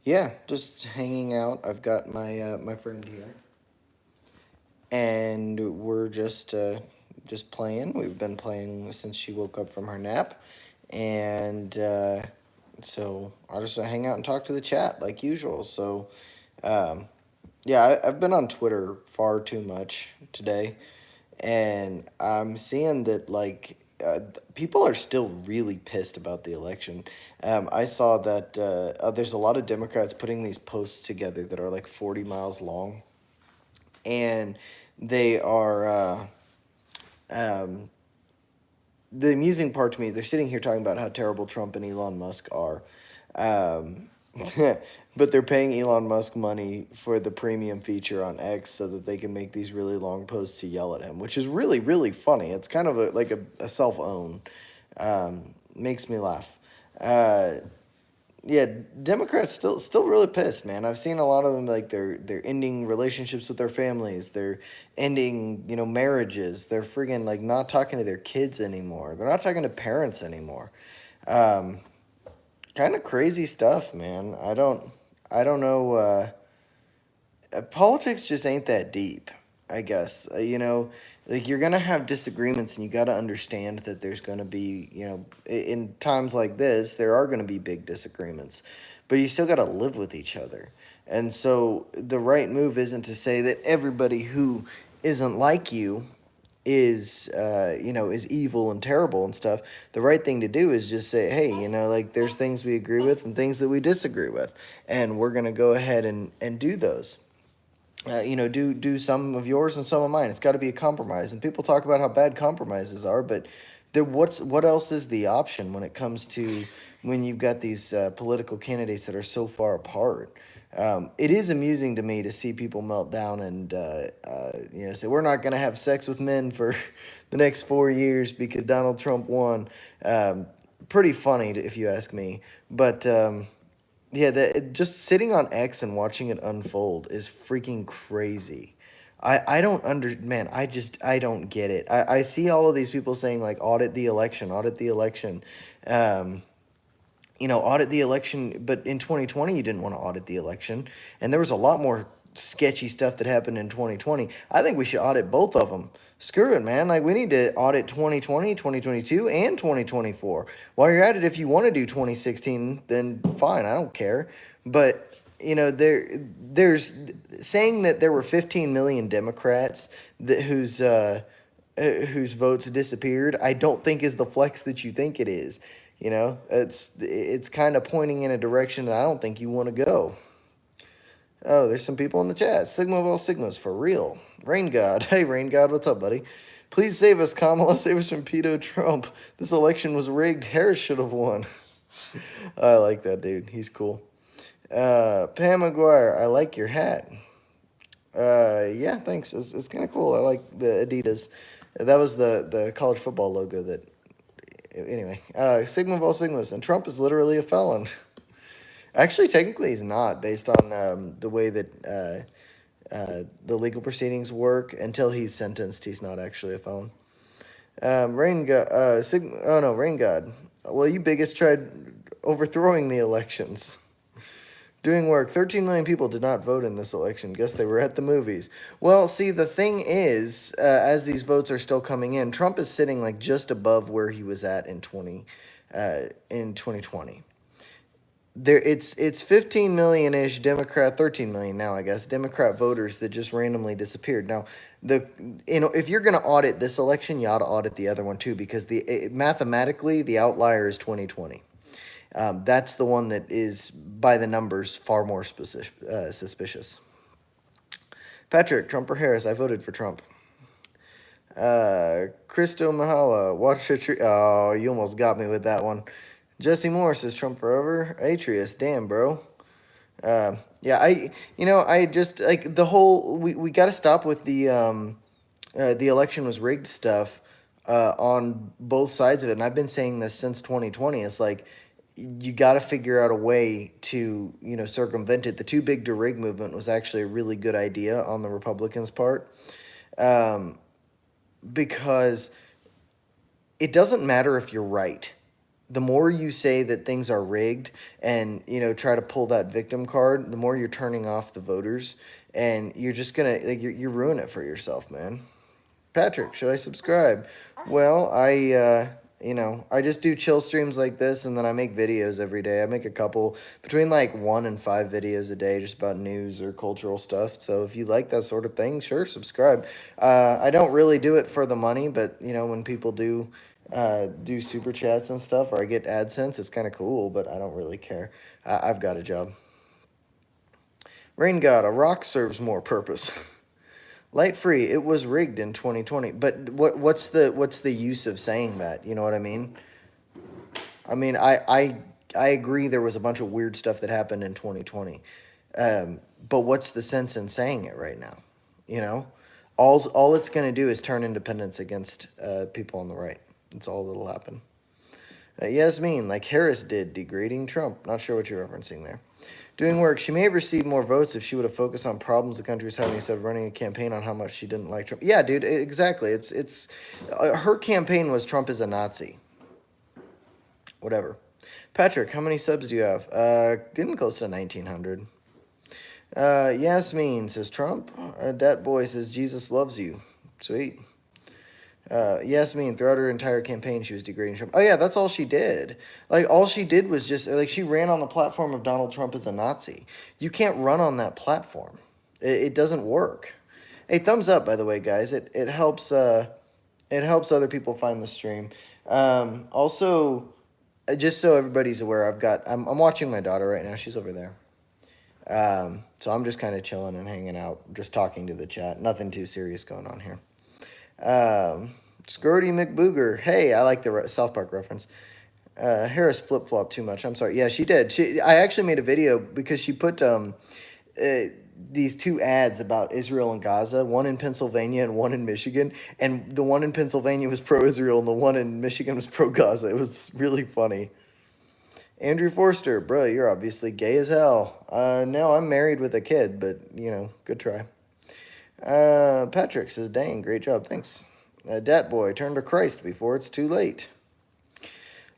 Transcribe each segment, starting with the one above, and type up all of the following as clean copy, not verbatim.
Yeah, just hanging out. I've got my friend here, and we're just playing. We've been playing since she woke up from her nap, and so I'll just hang out and talk to the chat like usual. So, um, yeah, I've been on Twitter far too much today, and I'm seeing that people are still really pissed about the election. I saw that there's a lot of Democrats putting these posts together that are like 40 miles long, and they are um, the amusing part to me. They're sitting here talking about how terrible Trump and Elon Musk are. Um, but they're paying Elon Musk money for the premium feature on X so that they can make these really long posts to yell at him, which is really, really funny. It's kind of a self own. Makes me laugh. Uh, yeah, Democrats still really pissed, man. I've seen a lot of them like they're ending relationships with their families. They're ending, marriages. They're friggin' like not talking to their kids anymore. They're not talking to parents anymore. Um, Kind of crazy stuff, man. I don't know. Politics just ain't that deep, I guess. Like you're gonna have disagreements, and you got to understand that there's gonna be, in times like this, there are gonna be big disagreements, but you still got to live with each other. And so the right move isn't to say that everybody who isn't like you is evil and terrible and stuff. The right thing to do is just say, hey, like there's things we agree with and things that we disagree with, and we're gonna go ahead and do those. Do some of yours and some of mine. It's got to be a compromise. And people talk about how bad compromises are, but what else is the option when it comes to when you've got these political candidates that are so far apart? It is amusing to me to see people melt down and say we're not going to have sex with men for the next 4 years because Donald Trump won. Pretty funny, if you ask me. But yeah, just sitting on X and watching it unfold is freaking crazy. I don't man, I don't get it. I see all of these people saying like audit the election, audit the election. Um, Audit the election, but in 2020 you didn't want to audit the election, and there was a lot more sketchy stuff that happened in 2020. I think we should audit both of them. Screw it, man. Like we need to audit 2020, 2022, and 2024. While you're at it, if you want to do 2016, then fine, I don't care. But there's saying that there were 15 million Democrats whose votes disappeared. I don't think is the flex that you think it is. It's kind of pointing in a direction that I don't think you want to go. Oh, there's some people in the chat. Sigma of all sigmas, for real. Rain God. Hey, Rain God, what's up, buddy? Please save us, Kamala. Save us from pedo Trump. This election was rigged. Harris should have won. I like that dude. He's cool. Pam McGuire, I like your hat. Yeah, thanks. It's kind of cool. I like the Adidas. That was the college football logo that. Anyway, Sigma of all sigmas, and Trump is literally a felon. Actually, technically, he's not, based on the way that the legal proceedings work. Until he's sentenced, he's not actually a felon. Rain God, oh no, Rain God. Well, you bigots tried overthrowing the elections. Doing work. 13 million people did not vote in this election. Guess they were at the movies. Well, see, the thing is, as these votes are still coming in, Trump is sitting like just above where he was at in 2020. It's 15 million ish Democrat, 13 million now, I guess, Democrat voters that just randomly disappeared. Now, if you're gonna audit this election, you ought to audit the other one too, because mathematically the outlier is 2020. That's the one that is, by the numbers, far more suspicious. Patrick, Trump or Harris? I voted for Trump. Christo Mahala, watch a tree. Oh, you almost got me with that one. Jesse Moore says Trump forever. Atreus, damn, bro. Yeah, I just like the whole. We got to stop with the election was rigged stuff on both sides of it, and I've been saying this since 2020. It's like you got to figure out a way to circumvent it. The too big to rig movement was actually a really good idea on the Republicans' part, because it doesn't matter if you're right. the more you say that things are rigged and, you know, try to pull that victim card, the more you're turning off the voters, and you're just gonna, like, you're ruining it for yourself, man. Patrick, should I subscribe? Well, you know, I just do chill streams like this, and then I make videos every day. I make a couple, between like 1 and 5 videos a day, just about news or cultural stuff. So if you like that sort of thing, sure, subscribe. I don't really do it for the money, but, you know, when people do super chats and stuff, or I get AdSense, it's kind of cool, but I don't really care. I've got a job. Rain God, a rock serves more purpose. Light free, it was rigged in 2020. But what's the use of saying that? You know what I mean? I mean, I agree there was a bunch of weird stuff that happened in 2020. But what's the sense in saying it right now? You know, all it's going to do is turn independents against people on the right. That's all that'll happen. Yasmin, like Harris did, degrading Trump. Not sure what you're referencing there. Doing work. She may have received more votes if she would have focused on problems the country was having instead of running a campaign on how much she didn't like Trump. Yeah, dude, exactly. It's her campaign was Trump is a Nazi. Whatever. Patrick, how many subs do you have? Getting close to 1,900. Yasmin says Trump. Dat boy says Jesus loves you. Sweet. Yasmin, throughout her entire campaign, she was degrading Trump. Oh, yeah, that's all she did. Like, all she did was just, like, she ran on the platform of Donald Trump as a Nazi. You can't run on that platform. It doesn't work. Hey, thumbs up, by the way, guys. It helps other people find the stream. Also, just so everybody's aware, I'm watching my daughter right now. She's over there. So I'm just kind of chilling and hanging out, just talking to the chat. Nothing too serious going on here. Skirty McBooger. Hey, I like the South Park reference. Harris flip flop too much. I'm sorry. Yeah, she did. I actually made a video because she put these two ads about Israel and Gaza, one in Pennsylvania and one in Michigan, and the one in Pennsylvania was pro-Israel and the one in Michigan was pro-Gaza. It was really funny. Andrew Forster, bro, you're obviously gay as hell. No, I'm married with a kid, but, you know, good try. Patrick says, dang, great job, thanks. Dat boy, turn to Christ before it's too late.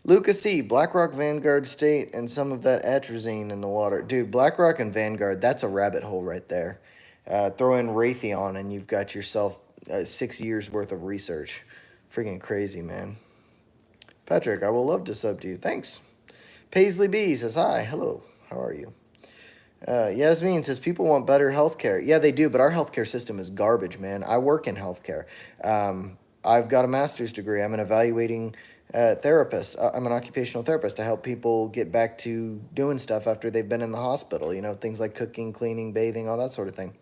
Lucas C, BlackRock, Vanguard State, and some of that atrazine in the water. Dude, BlackRock and Vanguard, that's a rabbit hole right there. Throw in Raytheon and you've got yourself 6 years worth of research. Freaking crazy, man. Patrick, I will love to sub to you. Thanks. Paisley B says, hi, hello, how are you? Yasmin says, people want better healthcare. Yeah, they do, but our healthcare system is garbage, man. I work in healthcare. I've got a master's degree. I'm an evaluating therapist. I'm an occupational therapist to help people get back to doing stuff after they've been in the hospital, you know, things like cooking, cleaning, bathing, all that sort of thing.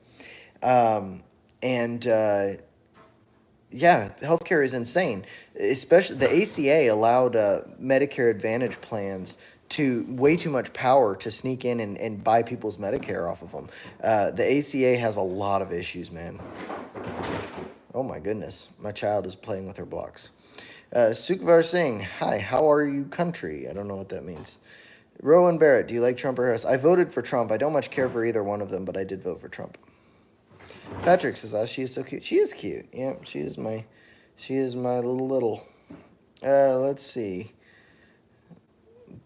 Yeah, healthcare is insane. Especially the ACA allowed Medicare Advantage plans to way too much power to sneak in and buy people's Medicare off of them. The ACA has a lot of issues, man. Oh my goodness, my child is playing with her blocks. Sukhvar Singh, hi, how are you, country? I don't know what that means. Rowan Barrett, do you like Trump or Harris? I voted for Trump. I don't much care for either one of them, but I did vote for Trump. Patrick says, oh, she is so cute. She is cute. Yeah, she is my little. Let's see.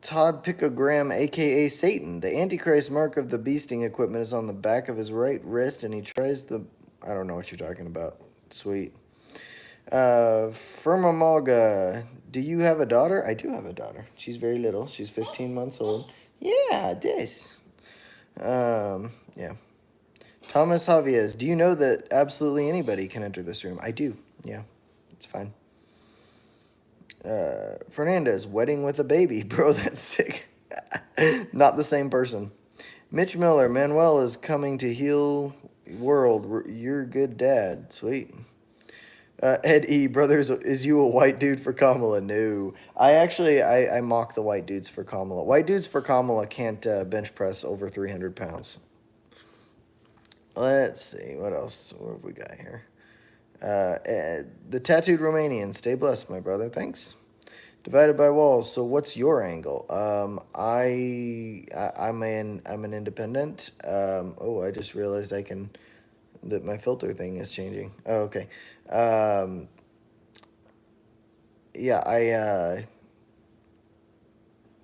Todd Picogram, a.k.a. Satan. The Antichrist mark of the beasting equipment is on the back of his right wrist, and he tries the... I don't know what you're talking about. Sweet. Firmamalga, do you have a daughter? I do have a daughter. She's very little. She's 15 months old. Yeah, this. Yeah. Thomas Javiez, do you know that absolutely anybody can enter this room? I do. Yeah, it's fine. Fernandez, wedding with a baby. Bro, that's sick. Not the same person. Mitch Miller, Manuel is coming to heal world. You're good dad. Sweet. Ed E, brothers, is you a white dude for Kamala? No. I mock the white dudes for Kamala. White dudes for Kamala can't bench press over 300 pounds. Let's see, what else? What have we got here? The tattooed Romanian. Stay blessed, my brother. Thanks. Divided by walls. So what's your angle? I'm an independent. Oh, I just realized that my filter thing is changing. Oh, okay. Yeah,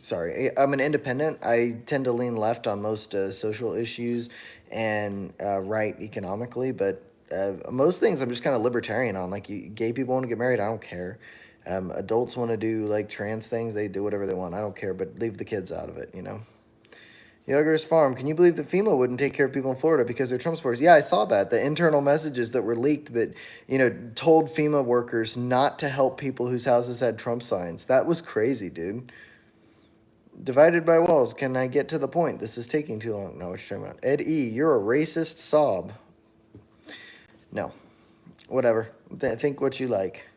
sorry, I'm an independent. I tend to lean left on most social issues and right economically, but most things I'm just kind of libertarian on. Like, gay people want to get married, I don't care. Adults want to do like trans things, they do whatever they want. I don't care, but leave the kids out of it, you know. Yoggers Farm, can you believe that FEMA wouldn't take care of people in Florida because they're Trump supporters? Yeah, I saw that. The internal messages that were leaked that, told FEMA workers not to help people whose houses had Trump signs. That was crazy, dude. Divided by walls. Can I get to the point? This is taking too long. No, what you talking about? Ed E., you're a racist sob. No. Whatever. Think what you like.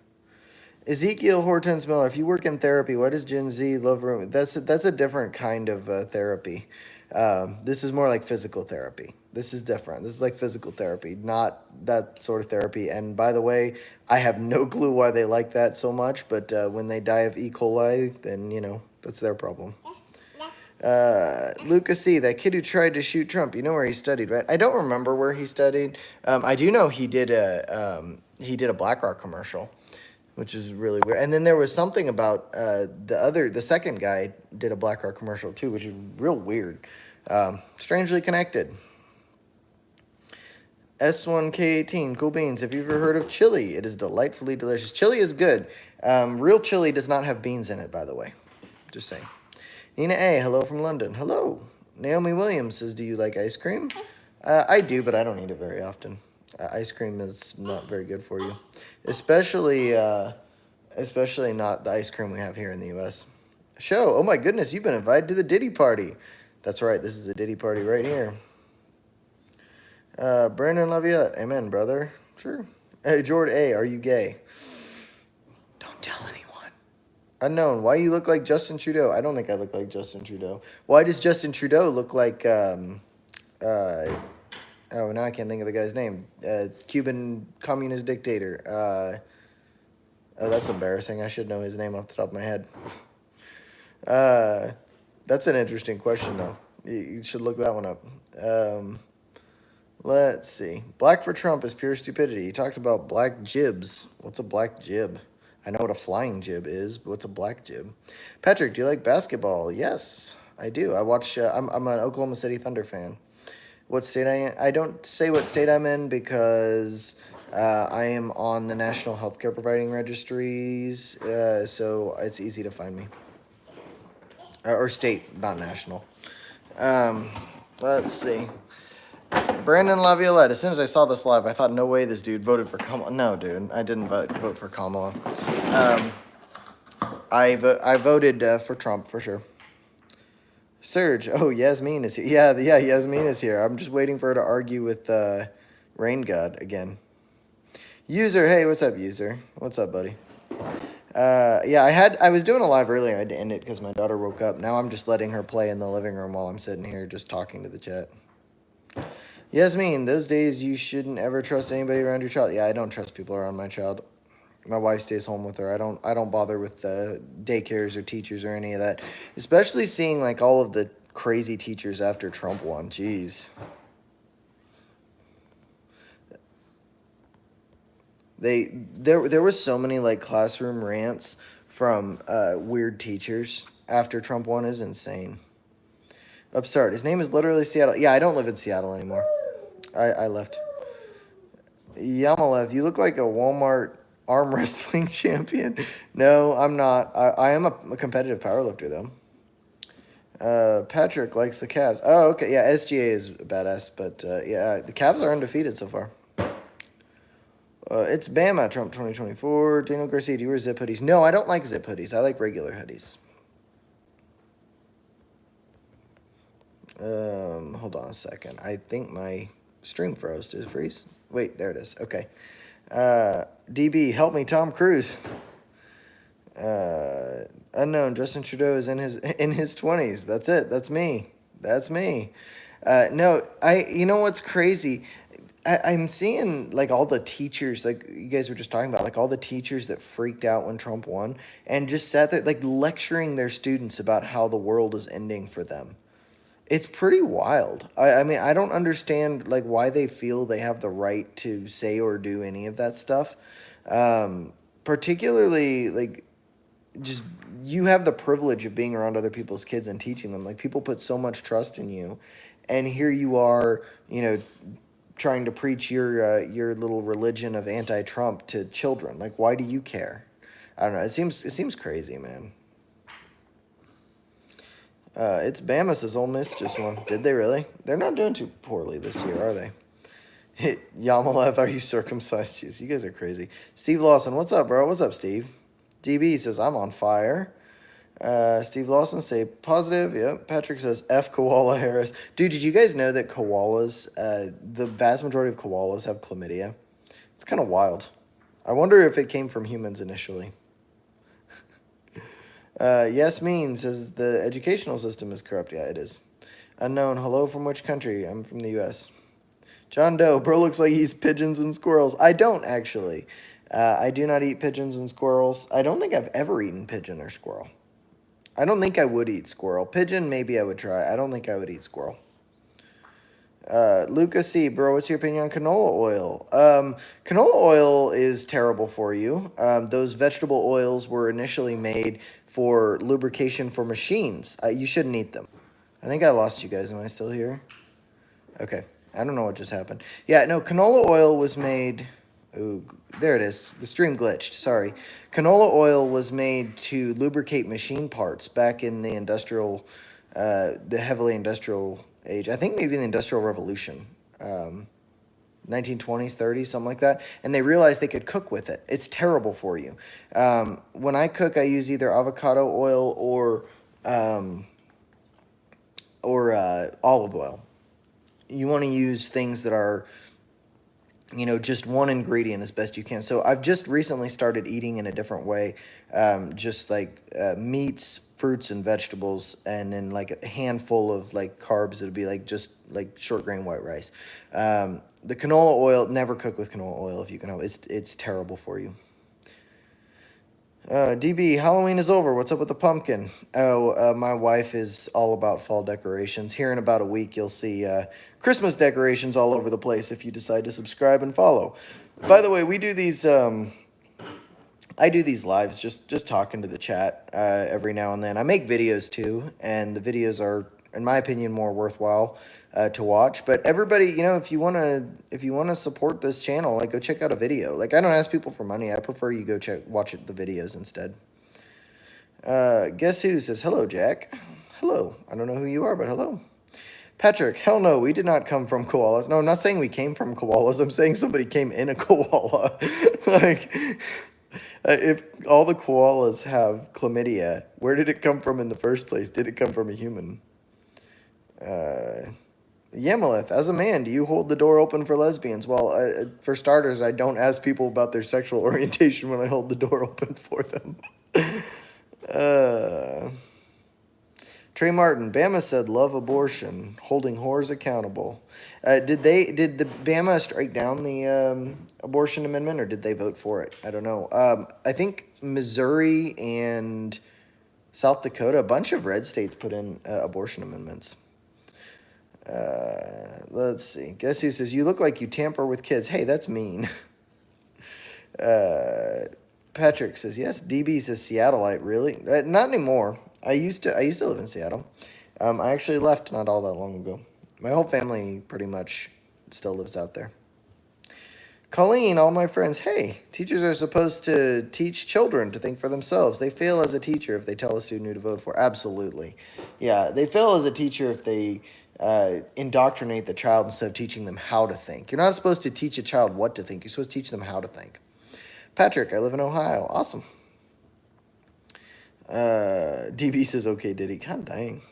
Ezekiel Hortense Miller, if you work in therapy, why does Gen Z love room? That's a different kind of therapy. This is more like physical therapy. This is different. This is like physical therapy, not that sort of therapy. And by the way, I have no clue why they like that so much, but when they die of E. coli, then, that's their problem. Lucas C., that kid who tried to shoot Trump, you know where he studied, right? I don't remember where he studied. I do know he did a BlackRock commercial, which is really weird. And then there was something about the second guy did a BlackRock commercial too, which is real weird. Strangely connected. S1K18, cool beans. Have you ever heard of chili? It is delightfully delicious. Chili is good. Real chili does not have beans in it, by the way. Just saying. Nina A., hello from London. Hello. Naomi Williams says, do you like ice cream? I do, but I don't eat it very often. Ice cream is not very good for you. Especially not the ice cream we have here in the U.S. Show, oh my goodness, you've been invited to the Diddy party. That's right, this is a Diddy party right here. Brandon Laviette, amen, brother. Sure. Hey, Jordan A., are you gay? Don't tell anyone. Unknown, why you look like Justin Trudeau? I don't think I look like Justin Trudeau. Why does Justin Trudeau look like, now I can't think of the guy's name. Cuban communist dictator. Oh, that's embarrassing. I should know his name off the top of my head. That's an interesting question, though. You should look that one up. Let's see. Black for Trump is pure stupidity. He talked about black jibs. What's a black jib? I know what a flying jib is, but what's a black jib? Patrick, do you like basketball? Yes, I do. I watch. I'm an Oklahoma City Thunder fan. What state I am? I don't say what state I'm in because I am on the National Healthcare Providing Registries, so it's easy to find me. Or state, not national. Let's see. Brandon Laviolette, as soon as I saw this live, I thought, no way this dude voted for Kamala. No, dude, I didn't vote for Kamala. I voted for Trump, for sure. Serge, oh, Yasmin is here. Yeah, Yasmin is here. I'm just waiting for her to argue with Rain God again. User, hey, what's up, User? What's up, buddy? I was doing a live earlier. I had to end it because my daughter woke up. Now I'm just letting her play in the living room while I'm sitting here just talking to the chat. Yasmin, those days you shouldn't ever trust anybody around your child. Yeah, I don't trust people around my child. My wife stays home with her. I don't bother with daycares or teachers or any of that. Especially seeing like all of the crazy teachers after Trump won. Jeez. There was so many like classroom rants from weird teachers after Trump won is insane. Upstart, his name is literally Seattle. Yeah, I don't live in Seattle anymore. I left. Yamaleth, you look like a Walmart arm wrestling champion. No, I'm not. I am a competitive powerlifter, though. Patrick likes the Cavs. Oh, okay. Yeah, SGA is badass, but yeah, the Cavs are undefeated so far. It's Bama, Trump 2024. Daniel Garcia, do you wear zip hoodies? No, I don't like zip hoodies. I like regular hoodies. Hold on a second. I think my stream froze. Did it freeze? Wait, there it is. Okay. DB, help me, Tom Cruise. Unknown, Justin Trudeau is in his 20s. That's it. That's me. No, you know what's crazy? I'm seeing like all the teachers, like you guys were just talking about, like all the teachers that freaked out when Trump won and just sat there like lecturing their students about how the world is ending for them. It's pretty wild. I mean, I don't understand like why they feel they have the right to say or do any of that stuff. Particularly like just you have the privilege of being around other people's kids and teaching them. Like, people put so much trust in you, and here you are, trying to preach your little religion of anti-Trump to children. Like, why do you care? I don't know. It seems crazy, man. It's Bama says Ole Miss just won. Did they really? They're not doing too poorly this year, are they? Yamaleth, are you circumcised? Jeez, you guys are crazy. Steve Lawson, what's up, bro? What's up, Steve? DB says, I'm on fire. Steve Lawson, stay positive. Yep. Patrick says, F Koala Harris. Dude, did you guys know that koalas, the vast majority of koalas have chlamydia? It's kind of wild. I wonder if it came from humans initially. Yes says the educational system is corrupt. Yeah, it is. Unknown, hello, from which country? I'm from the U.S. John Doe, bro looks like he eats pigeons and squirrels. I don't, actually. I do not eat pigeons and squirrels. I don't think I've ever eaten pigeon or squirrel. I don't think I would eat squirrel. Pigeon, maybe I would try. I don't think I would eat squirrel. Lucas C, bro, what's your opinion on canola oil? Canola oil is terrible for you. Those vegetable oils were initially made for lubrication for machines. You shouldn't eat them. I think I lost you guys. Am I still here? Okay. I don't know what just happened. Yeah, no, canola oil was made... Ooh, there it is. The stream glitched. Sorry. Canola oil was made to lubricate machine parts back in the heavily industrial age. I think maybe the Industrial Revolution. 1920s, 30s, something like that. And they realized they could cook with it. It's terrible for you. When I cook, I use either avocado oil or olive oil. You want to use things that are, just one ingredient as best you can. So I've just recently started eating in a different way, just like meats, fruits, and vegetables, and then like a handful of like carbs. It'll be like just like short grain white rice. The canola oil, never cook with canola oil if you can help. It's terrible for you. DB, Halloween is over. What's up with the pumpkin? Oh, my wife is all about fall decorations. Here in about a week, you'll see Christmas decorations all over the place if you decide to subscribe and follow. By the way, we do these... I do these lives, just talking to the chat every now and then. I make videos too, and the videos are, in my opinion, more worthwhile to watch. But everybody, if you wanna support this channel, like, go check out a video. Like, I don't ask people for money. I prefer you go watch the videos instead. Guess who says hello, Jack? Hello. I don't know who you are, but hello. Patrick, hell no, we did not come from koalas. No, I'm not saying we came from koalas. I'm saying somebody came in a koala. Like, if all the koalas have chlamydia, where did it come from in the first place? Did it come from a human? Yamaleth, as a man, do you hold the door open for lesbians? Well, for starters, I don't ask people about their sexual orientation when I hold the door open for them. Trey Martin, Bama said love abortion, holding whores accountable. Did the Bama strike down the abortion amendment, or did they vote for it? I don't know. I think Missouri and South Dakota, a bunch of red states put in abortion amendments. Let's see. Guess who says, you look like you tamper with kids. Hey, that's mean. Patrick says, yes. DB says, Seattleite, really? Not anymore. I used to live in Seattle. I actually left not all that long ago. My whole family pretty much still lives out there. Colleen, all my friends, hey, teachers are supposed to teach children to think for themselves. They fail as a teacher if they tell a student who to vote for. Absolutely. Yeah, they fail as a teacher if they indoctrinate the child instead of teaching them how to think. You're not supposed to teach a child what to think. You're supposed to teach them how to think. Patrick, I live in Ohio. Awesome. DB says, okay, Diddy. God dang.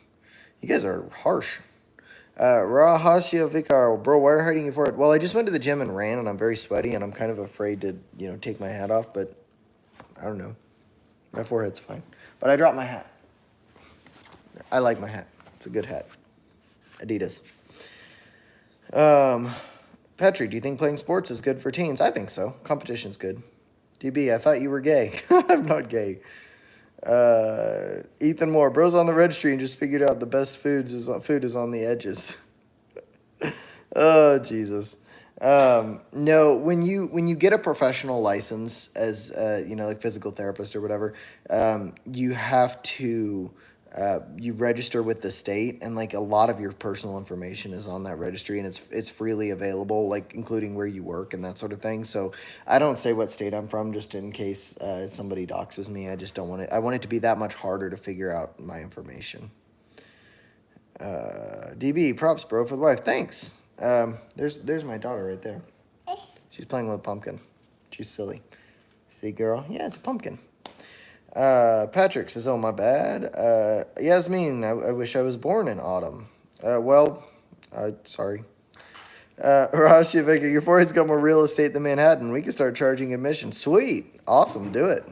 You guys are harsh. Rahasya Vikar, bro, why are you hiding your forehead? Well, I just went to the gym and ran, and I'm very sweaty, and I'm kind of afraid to, take my hat off, but I don't know. My forehead's fine. But I dropped my hat. I like my hat. It's a good hat. Adidas. Patrick, do you think playing sports is good for teens? I think so. Competition's good. DB, I thought you were gay. I'm not gay. Ethan Moore, bro's on the registry and just figured out the best food is on the edges. Oh, Jesus. No, when you get a professional license as like physical therapist or whatever, you have to you register with the state, and like a lot of your personal information is on that registry, and it's freely available, like including where you work and that sort of thing. So I don't say what state I'm from just in case somebody doxes me. I just don't want it. I want it to be that much harder to figure out my information. DB, props, bro, for the life. Thanks. There's my daughter right there. She's playing with a pumpkin. She's silly. See, girl? Yeah, it's a pumpkin. Patrick says, oh, my bad. Yasmin, I wish I was born in autumn. Sorry. Rashi Vicar, your forehead's got more real estate than Manhattan. We can start charging admission. Sweet. Awesome. Do it.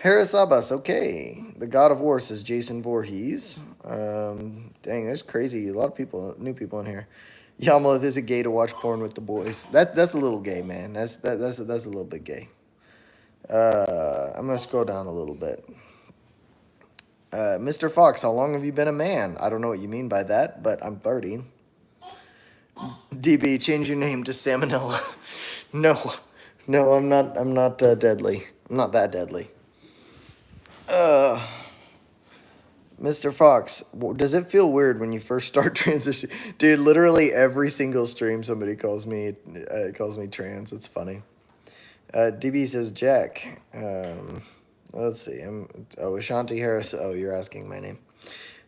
Harris Abbas, okay. The God of War says Jason Voorhees. Dang, there's crazy. A lot of people, new people in here. Yamalith, is it gay to watch porn with the boys? That's a little gay, man. That's a little bit gay. I'm gonna scroll down a little bit. Mr. Fox, how long have you been a man? I don't know what you mean by that, but I'm 30. DB, change your name to Salmonella. No, I'm not. I'm not deadly. I'm not that deadly. Mr. Fox, does it feel weird when you first start transitioning? Dude, literally every single stream somebody calls me trans. It's funny. DB says Jack. Let's see. Ashanti Harris. Oh, you're asking my name.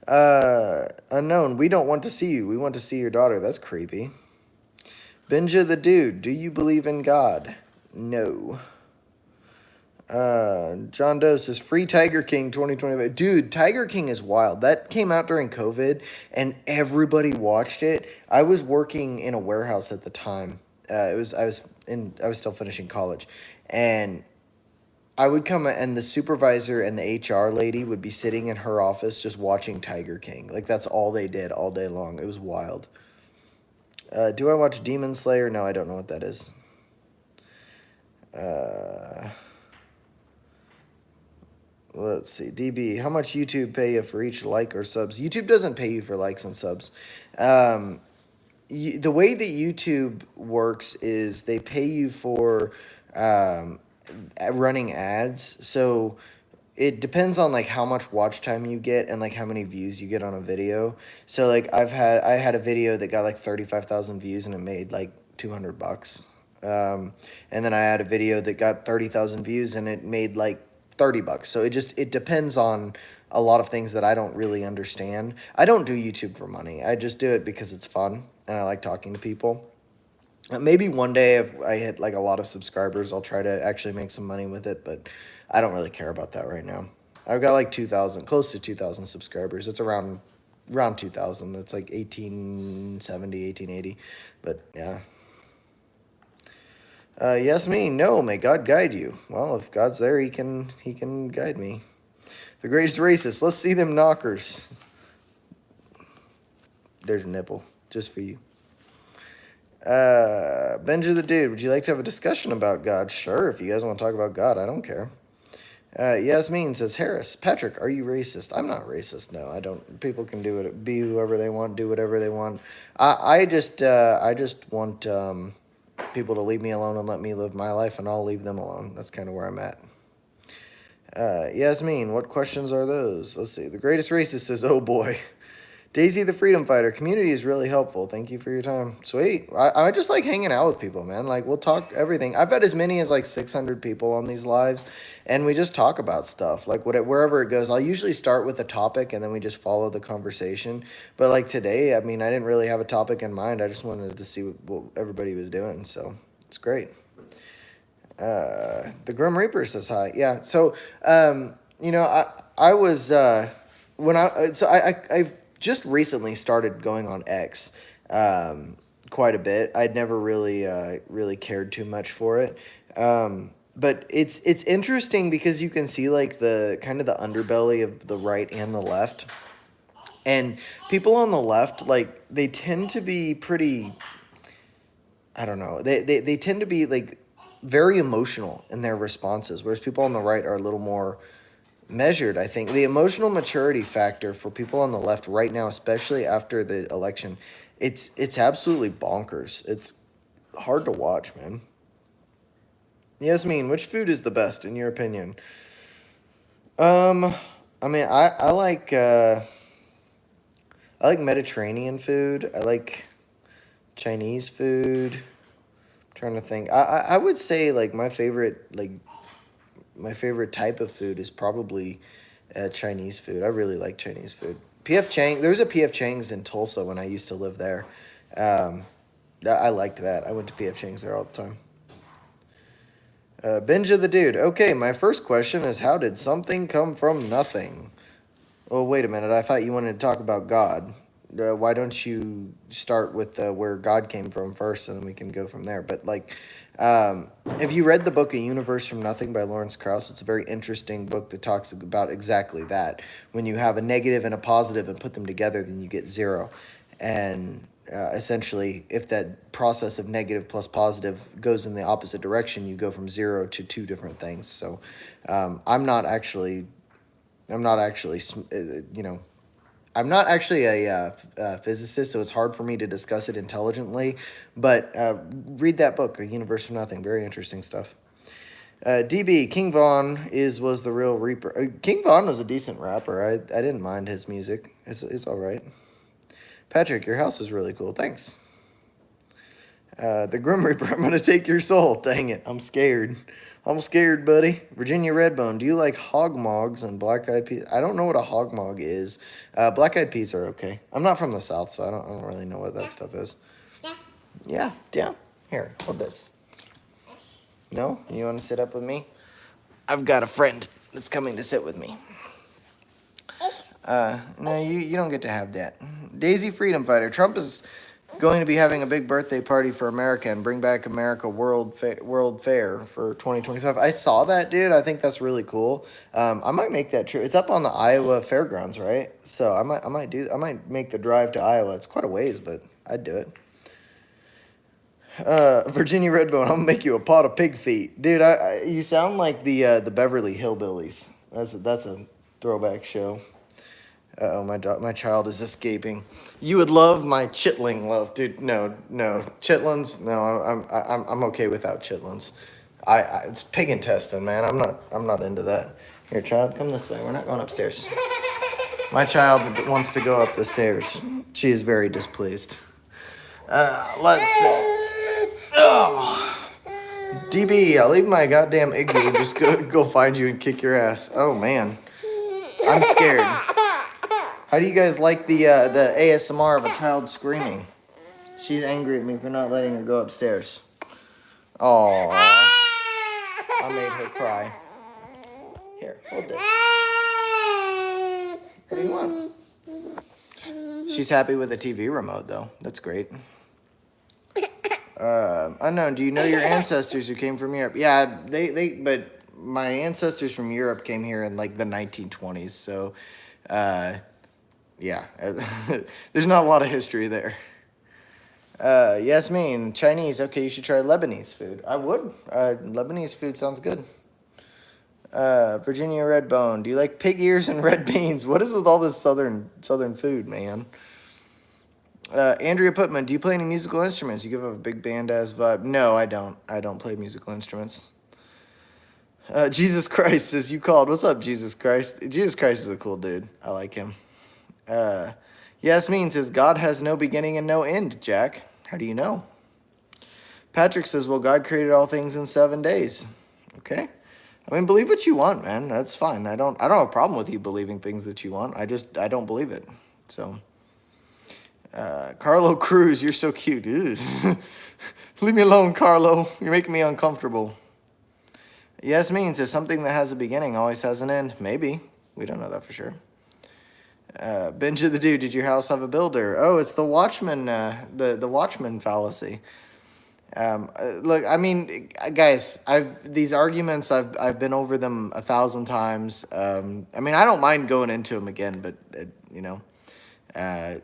Unknown. We don't want to see you. We want to see your daughter. That's creepy. Benja the dude. Do you believe in God? No. John Doe says free Tiger King 2025. Dude, Tiger King is wild. That came out during COVID and everybody watched it. I was working in a warehouse at the time. I was still finishing college, and I would come and the supervisor and the HR lady would be sitting in her office just watching Tiger King. Like that's all they did all day long. It was wild. Do I watch Demon Slayer? No, I don't know what that is. Let's see. DB, how much YouTube pay you for each like or subs? YouTube doesn't pay you for likes and subs. The way that YouTube works is they pay you for running ads. So it depends on like how much watch time you get and like how many views you get on a video. So like I had a video that got like 35,000 views and it made like $200. And then I had a video that got 30,000 views and it made like $30. So it depends on a lot of things that I don't really understand. I don't do YouTube for money. I just do it because it's fun and I like talking to people. Maybe one day if I hit like a lot of subscribers, I'll try to actually make some money with it, but I don't really care about that right now. I've got like 2,000, close to 2,000 subscribers. It's around 2,000. It's like 1870, 1880, but yeah. Yasmin, no, may God guide you. Well, if God's there, he can guide me. The greatest racist. Let's see them knockers. There's a nipple, just for you. Benja the dude, would you like to have a discussion about God? Sure, if you guys want to talk about God, I don't care. Yasmin says, Harris, Patrick, are you racist? I'm not racist. No, I don't. People can do it, be whoever they want, do whatever they want. I just want people to leave me alone and let me live my life, and I'll leave them alone. That's kind of where I'm at. Yasmin, what questions are those? Let's see. The greatest racist says, oh boy. Daisy the Freedom Fighter, community is really helpful. Thank you for your time. Sweet. I just like hanging out with people, man. Like, we'll talk everything. I've had as many as like 600 people on these lives, and we just talk about stuff. Like, wherever it goes, I'll usually start with a topic, and then we just follow the conversation. But like today, I mean, I didn't really have a topic in mind. I just wanted to see what everybody was doing, so it's great. The Grim Reaper says hi. Yeah, so, I was, I've just recently started going on X quite a bit. I'd never really cared too much for it. But it's interesting because you can see like the kind of the underbelly of the right and the left. And people on the left, like, they tend to be pretty, I don't know, they tend to be like very emotional in their responses, whereas people on the right are a little more measured. I think the emotional maturity factor for people on the left right now, especially after the election, it's absolutely bonkers. hard to watch, man. Yasmin, which food is the best in your opinion? Um, I mean, I like Mediterranean food. I like Chinese food. I'm trying to think. I would say like my favorite type of food is probably Chinese food. I really like Chinese food. PF Chang. There was a PF Chang's in Tulsa when I used to live there. Um, I liked that. I went to PF Chang's there all the time. Benja the Dude. Okay, my first question is how did something come from nothing? Well, wait a minute. I thought you wanted to talk about God. Why don't you start with where God came from first, and then we can go from there? But like, if you read the book "A Universe from Nothing" by Lawrence Krauss, it's a very interesting book that talks about exactly that. When you have a negative and a positive and put them together, then you get zero. And essentially, if that process of negative plus positive goes in the opposite direction, you go from zero to two different things. So, I'm not actually, you know, I'm not actually a physicist, so it's hard for me to discuss it intelligently. But read that book, A Universe from Nothing. Very interesting stuff. DB, King Von was the real Reaper. King Von was a decent rapper. I didn't mind his music. It's all right. Patrick, your house is really cool. Thanks. The Grim Reaper, I'm going to take your soul. Dang it, I'm scared. I'm scared, buddy. Virginia Redbone, do you like hog mogs and black eyed peas? I don't know what a hog mog is. Black eyed peas are okay. I'm not from the South, so I don't really know what that stuff is. Yeah, down. Here, hold this. No? You want to sit up with me? I've got a friend that's coming to sit with me. No, you don't get to have that. Daisy Freedom Fighter. Trump is going to be having a big birthday party for America and bring back America World Fair for 2025. I saw that, dude. I think that's really cool. I might make that trip. It's up on the Iowa Fairgrounds, right? So I might make the drive to Iowa. It's quite a ways, but I'd do it. Virginia Redbone, I'm gonna make you a pot of pig feet, dude. You sound like the Beverly Hillbillies. That's a throwback show. Oh, my child is escaping. You would love my chitling love, dude. No, chitlins. No, I'm okay without chitlins. It's pig intestine, man. I'm not into that. Here, child, come this way. We're not going upstairs. My child wants to go up the stairs. She is very displeased. Let's see. Oh. DB, I'll leave my goddamn igloo. Just go find you and kick your ass. Oh man, I'm scared. How do you guys like the ASMR of a child screaming? She's angry at me for not letting her go upstairs. Oh, I made her cry. Here, hold this. What do you want? She's happy with the TV remote, though. That's great. Unknown, do you know your ancestors who came from Europe? Yeah, but my ancestors from Europe came here in like the 1920s, so, yeah, there's not a lot of history there. Yasmin, Chinese. Okay, you should try Lebanese food. I would. Lebanese food sounds good. Virginia Redbone, do you like pig ears and red beans? What is with all this southern food, man? Andrea Putman, do you play any musical instruments? You give off a big band-ass vibe. No, I don't. I don't play musical instruments. Jesus Christ says you called. What's up, Jesus Christ? Jesus Christ is a cool dude. I like him. Yasmin says, God has no beginning and no end, Jack. How do you know? Patrick says, well, God created all things in 7 days. Okay. I mean, believe what you want, man. That's fine. I don't have a problem with you believing things that you want. I don't believe it. So, Carlo Cruz, you're so cute, dude. Leave me alone, Carlo. You're making me uncomfortable. Yasmin says, something that has a beginning always has an end. Maybe. We don't know that for sure. Benja the Dude, did your house have a builder? Oh, it's the Watchman, the Watchman fallacy. Look, I mean, guys, these arguments, I've been over them 1,000 times. I mean, I don't mind going into them again, but you know,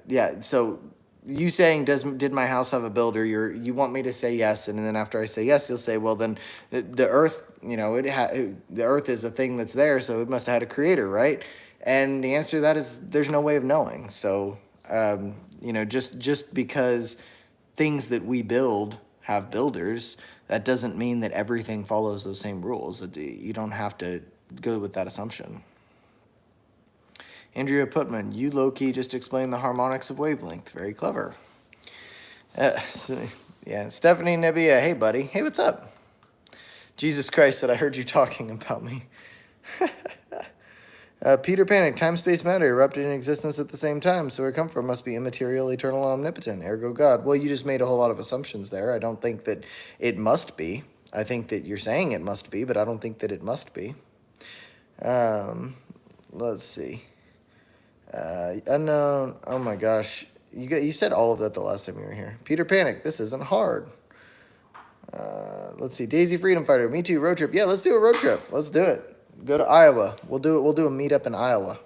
yeah. So you saying did my house have a builder? You want me to say yes, and then after I say yes, you'll say, well, then the Earth, you know, the Earth is a thing that's there, so it must have had a creator, right? And the answer to that is there's no way of knowing. So, you know, just because things that we build have builders, that doesn't mean that everything follows those same rules. You don't have to go with that assumption. Andrea Putman, you low-key just explained the harmonics of wavelength. Very clever. Yeah, Stephanie Nebia, hey buddy. Hey, what's up? Jesus Christ, said I heard you talking about me. Peter Panic, time, space, matter erupted in existence at the same time, so where it come from must be immaterial, eternal, omnipotent, ergo God. Well, you just made a whole lot of assumptions there. I don't think that it must be. I think that you're saying it must be, but I don't think that it must be. Let's see. Unknown, oh my gosh. You said all of that the last time you were here. Peter Panic, this isn't hard. Let's see. Daisy Freedom Fighter, me too, road trip. Yeah, let's do a road trip. Let's do it. Go to Iowa. We'll do it. We'll do a meetup in Iowa.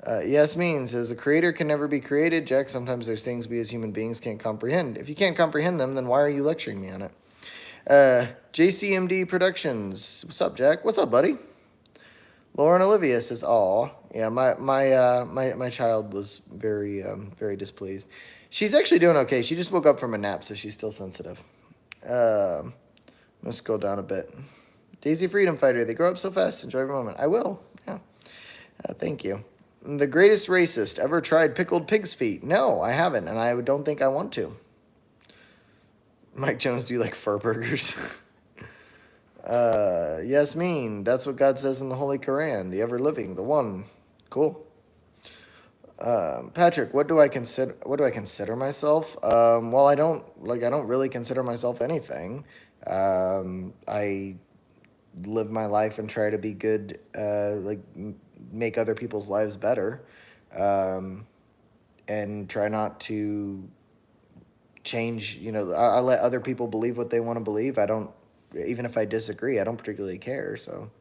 Yasmin says, a creator can never be created. Jack, sometimes there's things we as human beings can't comprehend. If you can't comprehend them, then why are you lecturing me on it? JCMD Productions. What's up, Jack? What's up, buddy? Lauren Olivia says, aw. Yeah, my child was very, very displeased. She's actually doing okay. She just woke up from a nap, so she's still sensitive. Let's go down a bit. Daisy Freedom Fighter, they grow up so fast. Enjoy every moment. I will. Yeah. Thank you. The greatest racist ever tried pickled pig's feet? No, I haven't, and I don't think I want to. Mike Jones, do you like fur burgers? Yasmin, that's what God says in the Holy Quran. The ever living, the one. Cool. Patrick, what do I consider myself? Well, I don't really consider myself anything. I live my life and try to be good, make other people's lives better, and try not to change. I let other people believe what they want to believe. I don't, even if I disagree, I don't particularly care. So,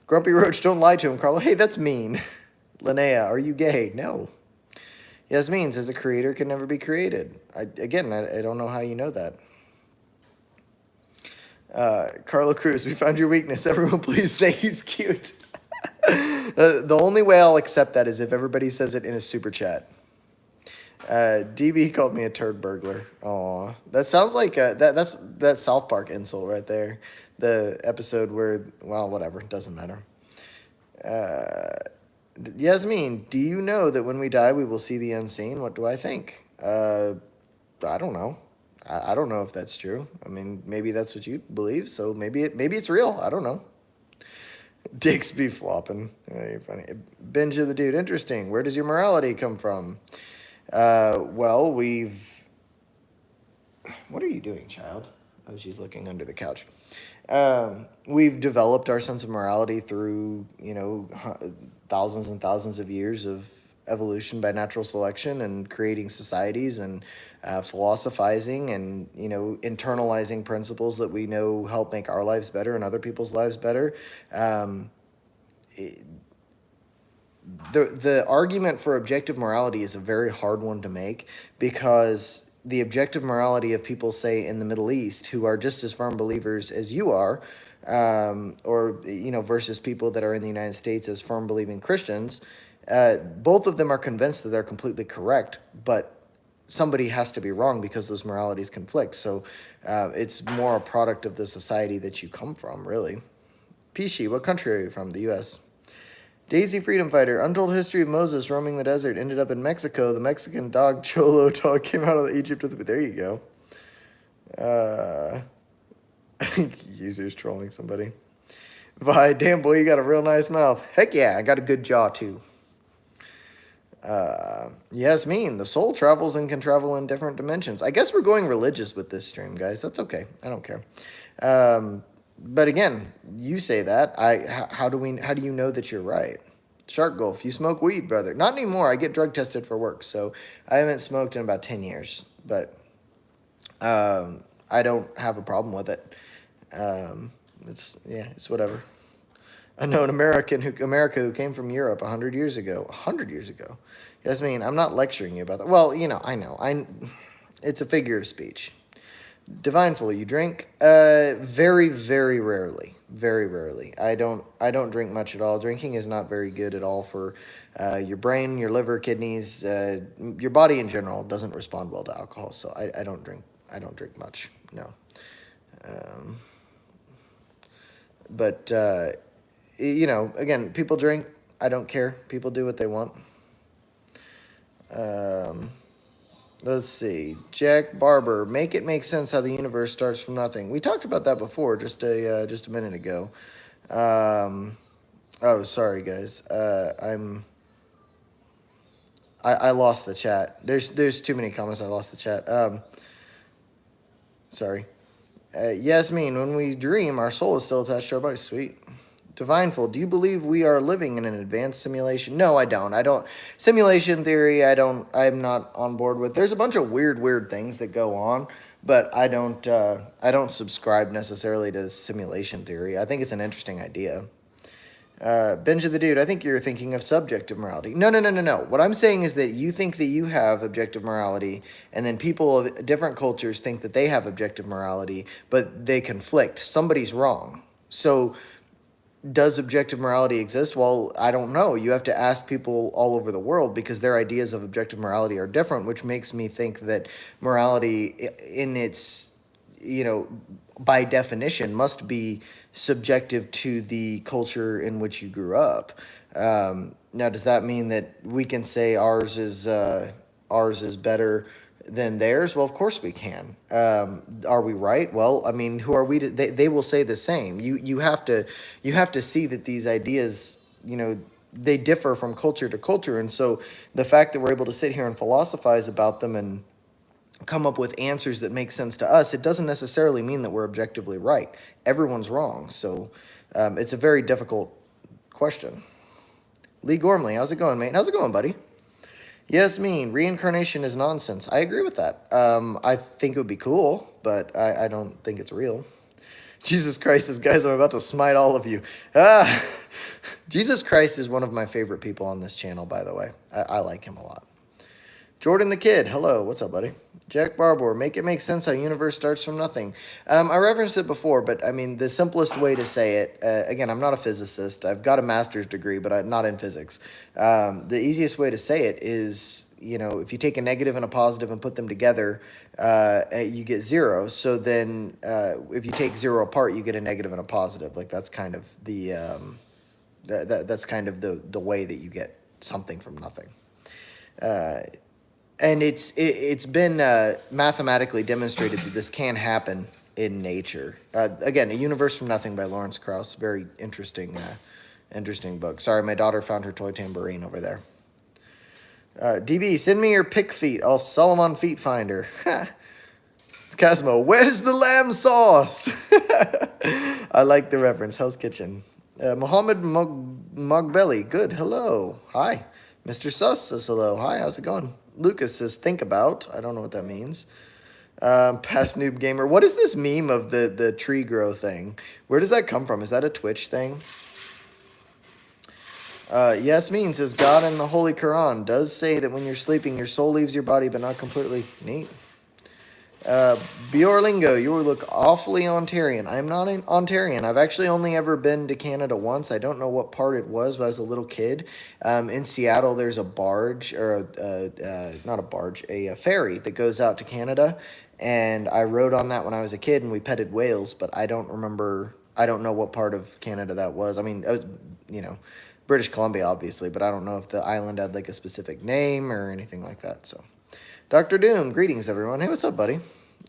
Grumpy Roach, don't lie to him, Carlo. Hey, that's mean. Linnea, are you gay? No. Yasmin says a creator can never be created. I don't know how you know that. Carlo Cruz, we found your weakness. Everyone please say he's cute. The only way I'll accept that is if everybody says it in a super chat. DB called me a turd burglar. Aw, that sounds like that's that South Park insult right there. The episode where, well, whatever, doesn't matter. Yasmin, do you know that when we die we will see the unseen? What do I think? I don't know. I don't know if that's true. I mean, maybe that's what you believe, so maybe it's real. I don't know. Dicks be flopping. You're funny. Binge of the dude. Interesting. Where does your morality come from? Well, what are you doing, child? Oh, she's looking under the couch. We've developed our sense of morality through, thousands and thousands of years of evolution by natural selection and creating societies and philosophizing and, internalizing principles that we know help make our lives better and other people's lives better. The argument for objective morality is a very hard one to make because the objective morality of people, say, in the Middle East who are just as firm believers as you are, versus people that are in the United States as firm believing Christians, both of them are convinced that they're completely correct, but somebody has to be wrong because those moralities conflict. So it's more a product of the society that you come from, really. Pishi, what country are you from? The U.S. Daisy Freedom Fighter, untold history of Moses roaming the desert, ended up in Mexico. The Mexican dog Cholo dog came out of Egypt with, there you go. Users trolling somebody. Vi, damn boy, you got a real nice mouth. Heck yeah, I got a good jaw too. Yasmin, the soul travels and can travel in different dimensions. I guess we're going religious with this stream, guys. That's okay. I don't care. But again, you say that. How do you know that you're right? Shark Golf, you smoke weed, brother. Not anymore. I get drug tested for work, so I haven't smoked in about 10 years. But I don't have a problem with it. It's whatever. A known America who came from Europe 100 years ago. 100 years ago. Yasmin, I'm not lecturing you about that. Well, I know. It's a figure of speech. Divineful, you drink? Very, very rarely. Very rarely. I don't drink much at all. Drinking is not very good at all for your brain, your liver, kidneys, your body in general doesn't respond well to alcohol. So I don't drink. I don't drink much. No. Um, but again, people drink. I don't care. People do what they want. Um, Let's see. Jack Barber, make it make sense how the universe starts from nothing. We talked about that before, just a minute ago. Oh, sorry guys. I lost the chat. There's too many comments. I lost the chat. Sorry. Yasmin, when we dream, our soul is still attached to our body. Sweet. Divineful, do you believe we are living in an advanced simulation? No, I don't. I don't. Simulation theory, I'm not on board with. There's a bunch of weird things that go on, but I don't subscribe necessarily to simulation theory. I think it's an interesting idea. Benja the Dude, I think you're thinking of subjective morality. No. What I'm saying is that you think that you have objective morality, and then people of different cultures think that they have objective morality, but they conflict. Somebody's wrong. So does objective morality exist? Well, I don't know. You have to ask people all over the world because their ideas of objective morality are different, which makes me think that morality in its, by definition must be subjective to the culture in which you grew up. Now, does that mean that we can say ours is better than theirs? Well, of course we can. Are we right? Well, I mean, who are we to, they will say the same. You have to see that these ideas, they differ from culture to culture. And so the fact that we're able to sit here and philosophize about them and come up with answers that make sense to us, it doesn't necessarily mean that we're objectively right. Everyone's wrong. So it's a very difficult question. Lee Gormley, how's it going, mate? How's it going, buddy? Yasmin, reincarnation is nonsense. I agree with that. I think it would be cool, but I don't think it's real. Jesus Christ, says, guys, I'm about to smite all of you. Jesus Christ is one of my favorite people on this channel, by the way. I like him a lot. Jordan the Kid, hello. What's up, buddy? Jack Barbour, make it make sense how universe starts from nothing. I referenced it before, but I mean, the simplest way to say it, again, I'm not a physicist. I've got a master's degree, but I'm not in physics. The easiest way to say it is, if you take a negative and a positive and put them together, you get zero. So then if you take zero apart, you get a negative and a positive. Like that's kind of that's kind of the way that you get something from nothing. And it's been mathematically demonstrated that this can happen in nature. Again, A Universe from Nothing by Lawrence Krauss. Very interesting book. Sorry, my daughter found her toy tambourine over there. DB, send me your pick feet. I'll sell them on Feet Finder. Cosmo, where's the lamb sauce? I like the reference. Hell's Kitchen. Mohammed Mogbelly, good. Hello. Hi. Mr. Sus says hello. Hi, how's it going? Lucas says, think about. I don't know what that means. Past Noob Gamer. What is this meme of the tree grow thing? Where does that come from? Is that a Twitch thing? Yasmin says, God in the Holy Quran does say that when you're sleeping, your soul leaves your body, but not completely. Neat. Bjorlingo, you look awfully Ontarian. I'm not an Ontarian. I've actually only ever been to Canada once. I don't know what part it was, but I was a little kid. In Seattle, there's a barge, or not a barge, a ferry that goes out to Canada. And I rode on that when I was a kid, and we petted whales, but I don't know what part of Canada that was. I mean, I was, British Columbia, obviously, but I don't know if the island had like a specific name or anything like that, so. Dr. Doom, greetings, everyone. Hey, what's up, buddy?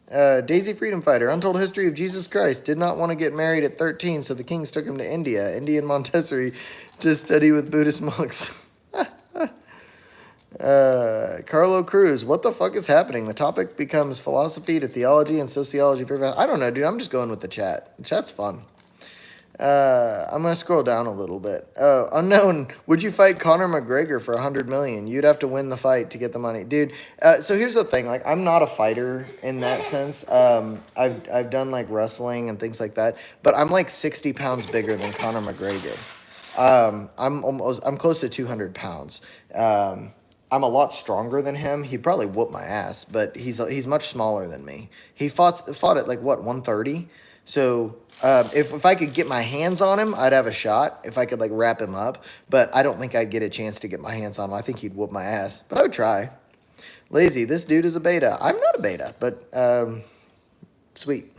Daisy Freedom Fighter, Untold History of Jesus Christ, did not want to get married at 13, so the kings took him to India, Indian Montessori, to study with Buddhist monks. Carlo Cruz, what the fuck is happening? The topic becomes philosophy to theology and sociology. I don't know, dude. I'm just going with the chat. The chat's fun. I'm going to scroll down a little bit. Unknown, would you fight Conor McGregor for $100 million? You'd have to win the fight to get the money. Dude, so here's the thing. Like, I'm not a fighter in that sense. I've done, like, wrestling and things like that. But I'm, like, 60 pounds bigger than Conor McGregor. I'm close to 200 pounds. I'm a lot stronger than him. He'd probably whoop my ass, but he's much smaller than me. He fought at like what 130. So if I could get my hands on him, I'd have a shot. If I could like wrap him up, but I don't think I'd get a chance to get my hands on him. I think he'd whoop my ass, but I would try. Lazy, this dude is a beta. I'm not a beta, but sweet.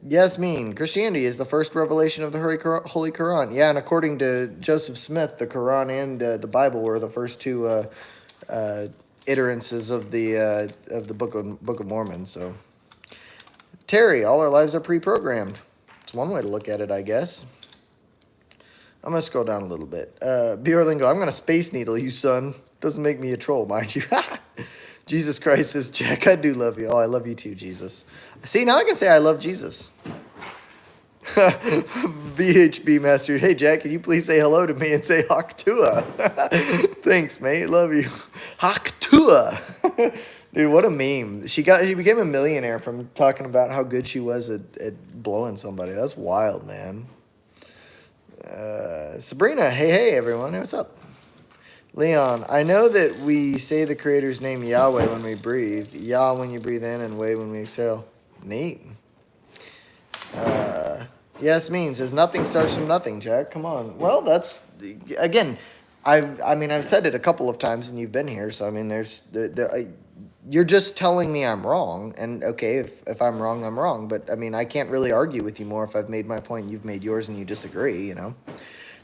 Yasmin, Christianity is the first revelation of the Holy Quran. Yeah, and according to Joseph Smith, the Quran and the Bible were the first two iterances of the Book of Mormon. So, Terry, all our lives are pre-programmed. It's one way to look at it, I guess. I'm gonna scroll down a little bit. Bjorlingo, I'm gonna space needle you, son. Doesn't make me a troll, mind you. Jesus Christ says, Jack, I do love you. Oh, I love you too, Jesus. See, now I can say I love Jesus. VHB Master. Hey, Jack, can you please say hello to me and say Haktua? Thanks, mate. Love you. Haktua. Dude, what a meme. She became a millionaire from talking about how good she was at blowing somebody. That's wild, man. Sabrina, hey, everyone. Hey, what's up? Leon, I know that we say the Creator's name Yahweh when we breathe, Yah when you breathe in, and Way when we exhale. Neat. Yasmin says nothing starts from nothing, Jack. Come on. Well, that's, again, I've said it a couple of times and you've been here, so I mean, you're just telling me I'm wrong, and okay, if I'm wrong, I'm wrong, but I mean, I can't really argue with you more if I've made my point and you've made yours and you disagree, you know?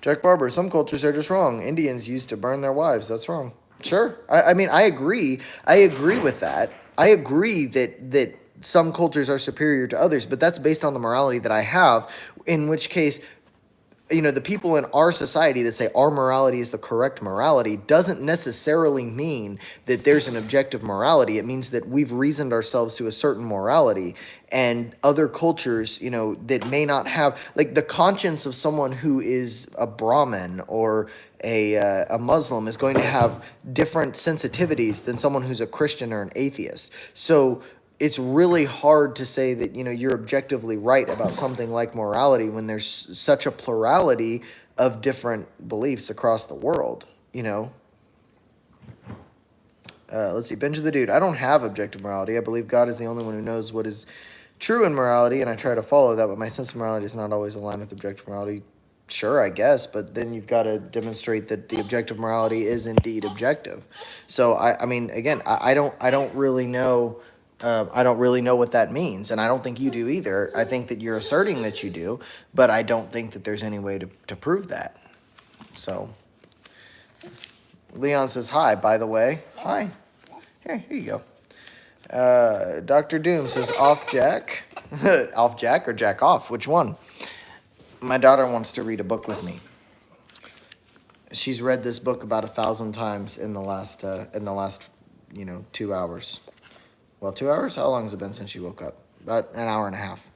Jack Barber, some cultures are just wrong. Indians used to burn their wives. That's wrong. Sure. I mean, I agree. I agree with that. I agree that some cultures are superior to others, but that's based on the morality that I have, in which case, you know, the people in our society that say our morality is the correct morality doesn't necessarily mean that there's an objective morality. It means that we've reasoned ourselves to a certain morality, and other cultures, you know, that may not have, like the conscience of someone who is a Brahmin or a Muslim is going to have different sensitivities than someone who's a Christian or an atheist. So it's really hard to say that, you know, you're objectively right about something like morality when there's such a plurality of different beliefs across the world, you know. Let's see, Benja the Dude. I don't have objective morality. I believe God is the only one who knows what is true in morality, and I try to follow that, but my sense of morality is not always aligned with objective morality. Sure, I guess, but then you've got to demonstrate that the objective morality is indeed objective. So, I mean, again, I don't really know... I don't really know what that means, and I don't think you do either. I think that you're asserting that you do, but I don't think that there's any way to prove that. So, Leon says, hi, by the way. Hi. Here you go. Dr. Doom says, off Jack. Off Jack or Jack off? Which one? My daughter wants to read a book with me. She's read this book about 1,000 times in the last 2 hours. Well, 2 hours? How long has it been since she woke up? About an hour and a half.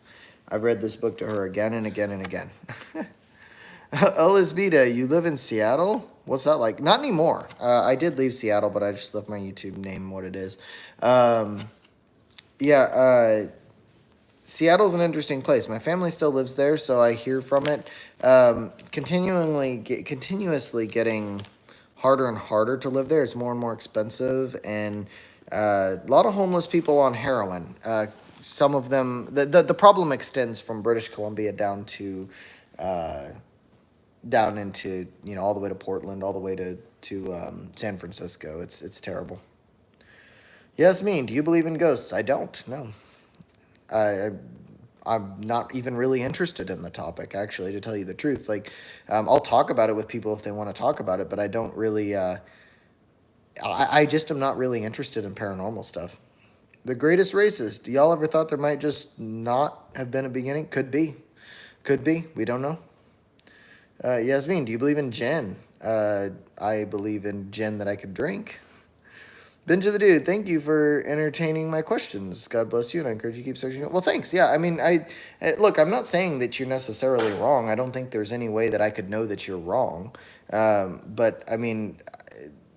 I've read this book to her again and again and again. Elizabeth, you live in Seattle? What's that like? Not anymore. I did leave Seattle, but I just left my YouTube name what it is. Seattle's an interesting place. My family still lives there, so I hear from it. Continuously getting harder and harder to live there. It's more and more expensive, and a lot of homeless people on heroin. Some of them, the problem extends from British Columbia down into, you know, all the way to Portland, all the way to San Francisco. It's terrible. Yasmin, do you believe in ghosts? I don't. No. I'm not even really interested in the topic, actually, to tell you the truth. Like, I'll talk about it with people if they want to talk about it, but I don't really. I just am not really interested in paranormal stuff. The greatest racist. Do y'all ever thought there might just not have been a beginning? Could be. Could be. We don't know. Yasmin, do you believe in gin? I believe in gin that I could drink. Benja the Dude, thank you for entertaining my questions. God bless you, and I encourage you to keep searching. Well, thanks. Yeah, I mean, look, I'm not saying that you're necessarily wrong. I don't think there's any way that I could know that you're wrong. But, I mean,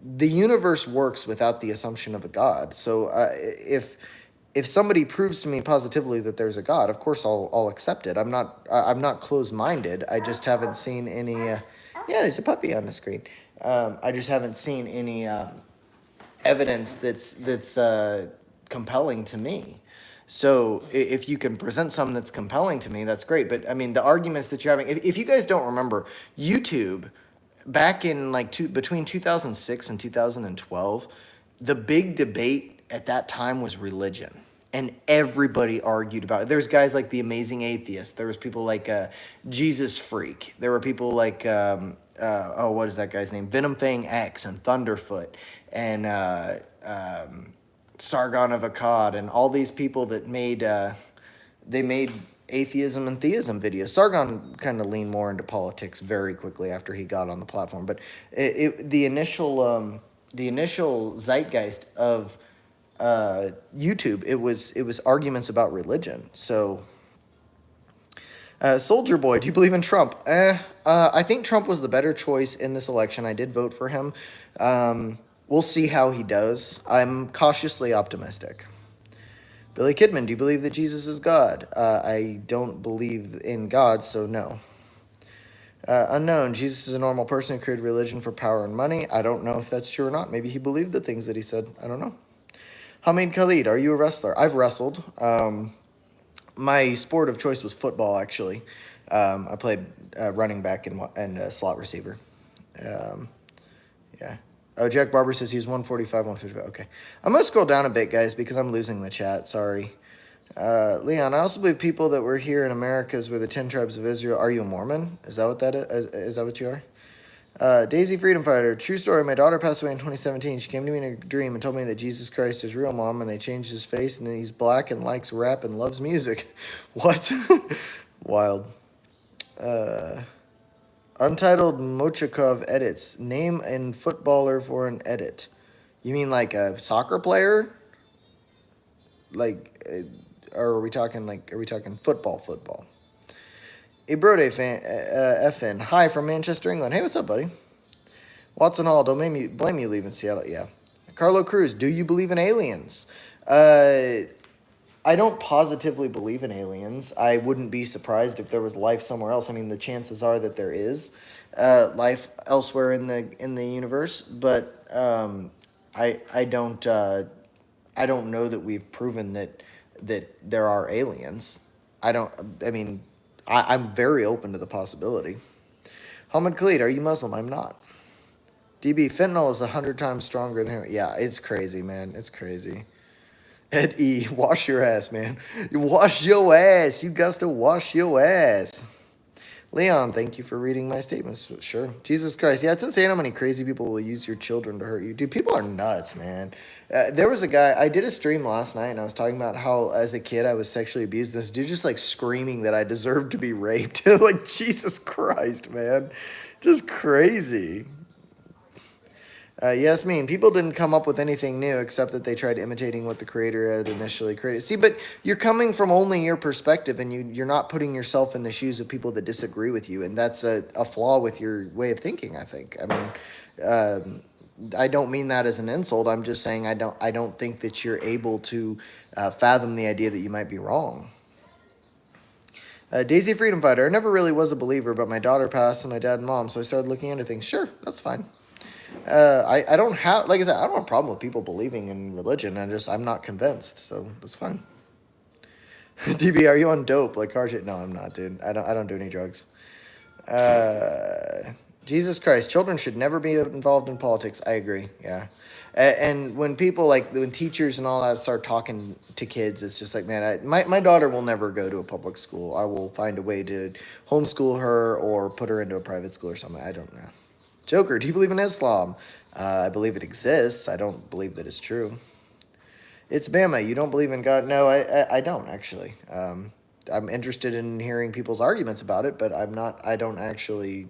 the universe works without the assumption of a God. So if somebody proves to me positively that there's a God, of course I'll accept it. I'm not closed-minded. I just haven't seen any. Yeah, there's a puppy on the screen. I just haven't seen any evidence that's compelling to me. So if you can present something that's compelling to me, that's great. But I mean, the arguments that you're having, if you guys don't remember, YouTube back in like between 2006 and 2012, the big debate at that time was religion. And everybody argued about it. There's guys like the Amazing Atheist. There was people like Jesus Freak. There were people like what is that guy's name? Venom Fang X and Thunderfoot and Sargon of Akkad and all these people that made they made atheism and theism videos. Sargon kind of leaned more into politics very quickly after he got on the platform, but the initial zeitgeist of YouTube, it was arguments about religion. So, Soldier Boy, do you believe in Trump? I think Trump was the better choice in this election. I did vote for him. We'll see how he does. I'm cautiously optimistic. Billy Kidman, do you believe that Jesus is God? I don't believe in God, so no. Unknown, Jesus is a normal person who created religion for power and money. I don't know if that's true or not. Maybe he believed the things that he said. I don't know. Hamid Khalid, are you a wrestler? I've wrestled. My sport of choice was football, actually. I played running back and slot receiver. Yeah. Oh, Jack Barber says he was 145, 155. Okay. I'm going to scroll down a bit, guys, because I'm losing the chat. Sorry. Leon, I also believe people that were here in Americas were the 10 tribes of Israel. Are you a Mormon? Is that what that is? Is that what you are? Daisy Freedom Fighter. True story. My daughter passed away in 2017. She came to me in a dream and told me that Jesus Christ is real, Mom, and they changed his face, and he's black and likes rap and loves music. What? Wild. Untitled Mochakov edits. Name and footballer for an edit. You mean like a soccer player? Like, or are we talking football? A Brode fan, FN. Hi from Manchester, England. Hey, what's up, buddy? Watson Hall, don't blame you leaving Seattle. Yeah. Carlo Cruz, do you believe in aliens? I don't positively believe in aliens. I wouldn't be surprised if there was life somewhere else. I mean, the chances are that there is life elsewhere in the universe, but I don't know that we've proven that there are aliens. I'm very open to the possibility. Hamid Khalid, are you Muslim? I'm not. DB, fentanyl is 100 times stronger than heroin. Yeah, it's crazy, man. It's crazy. Ed E, wash your ass, man. You wash your ass. You got to wash your ass. Leon, thank you for reading my statements. Sure. Jesus Christ. Yeah, it's insane how many crazy people will use your children to hurt you. Dude, people are nuts, man. There was a guy, I did a stream last night, and I was talking about how, as a kid, I was sexually abused. This dude just, like, screaming that I deserved to be raped. Like, Jesus Christ, man. Just crazy. Yasmin, people didn't come up with anything new except that they tried imitating what the creator had initially created. See, but you're coming from only your perspective, and you're not putting yourself in the shoes of people that disagree with you, and that's a flaw with your way of thinking, I think. I mean, I don't mean that as an insult. I'm just saying I don't think that you're able to fathom the idea that you might be wrong. Daisy Freedom Fighter, I never really was a believer, but my daughter passed and my dad and mom, so I started looking into things. Sure, that's fine. I don't have, like I said, I don't have a problem with people believing in religion. I'm not convinced, so that's fine. DB, are you on dope like RJ? No, I'm not, dude. I don't do any drugs. Jesus Christ, children should never be involved in politics. I agree. Yeah. And when people when teachers and all that start talking to kids, it's just like, man, my daughter will never go to a public school. I will find a way to homeschool her or put her into a private school or something. I don't know. Joker, do you believe in Islam? I believe it exists. I don't believe that it's true. It's Bama. You don't believe in God? No, I don't actually. I'm interested in hearing people's arguments about it, but I don't actually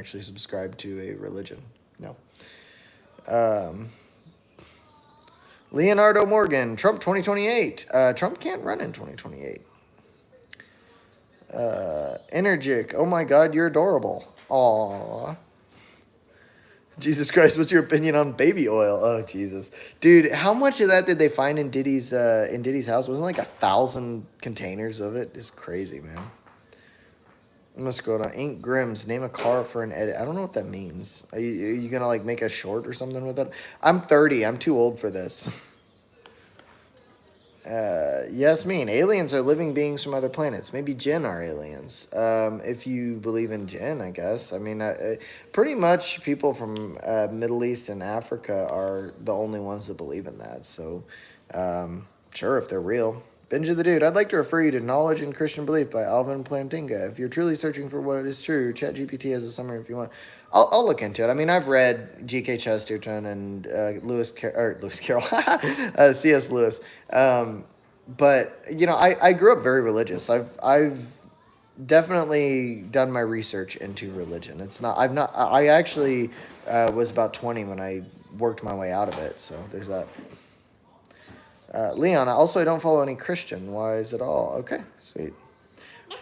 subscribe to a religion. No. Leonardo Morgan, Trump 2028. Trump can't run in 2028. Energic, oh my God, you're adorable. Aww. Jesus Christ, what's your opinion on baby oil? Oh, Jesus. Dude, how much of that did they find in Diddy's house? Wasn't like 1,000 containers of it? It's crazy, man. I'm gonna scroll down. Ink Grims, name a car for an edit. I don't know what that means. Are you gonna like make a short or something with it? I'm 30. I'm too old for this. Yasmin, aliens are living beings from other planets. Maybe Jinn are aliens. If you believe in Jinn, I guess. I mean, pretty much people from Middle East and Africa are the only ones that believe in that. So, sure, if they're real. Benja the Dude, I'd like to refer you to Knowledge and Christian Belief by Alvin Plantinga. If you're truly searching for what is true, ChatGPT has a summary if you want. I'll look into it. I mean, I've read G.K. Chesterton and Lewis Carroll, C.S. Lewis. But you know, I grew up very religious. I've definitely done my research into religion. It's not I've not I actually was about 20 when I worked my way out of it. So there's that. Leon, also I don't follow any Christian wise at all. Okay, sweet.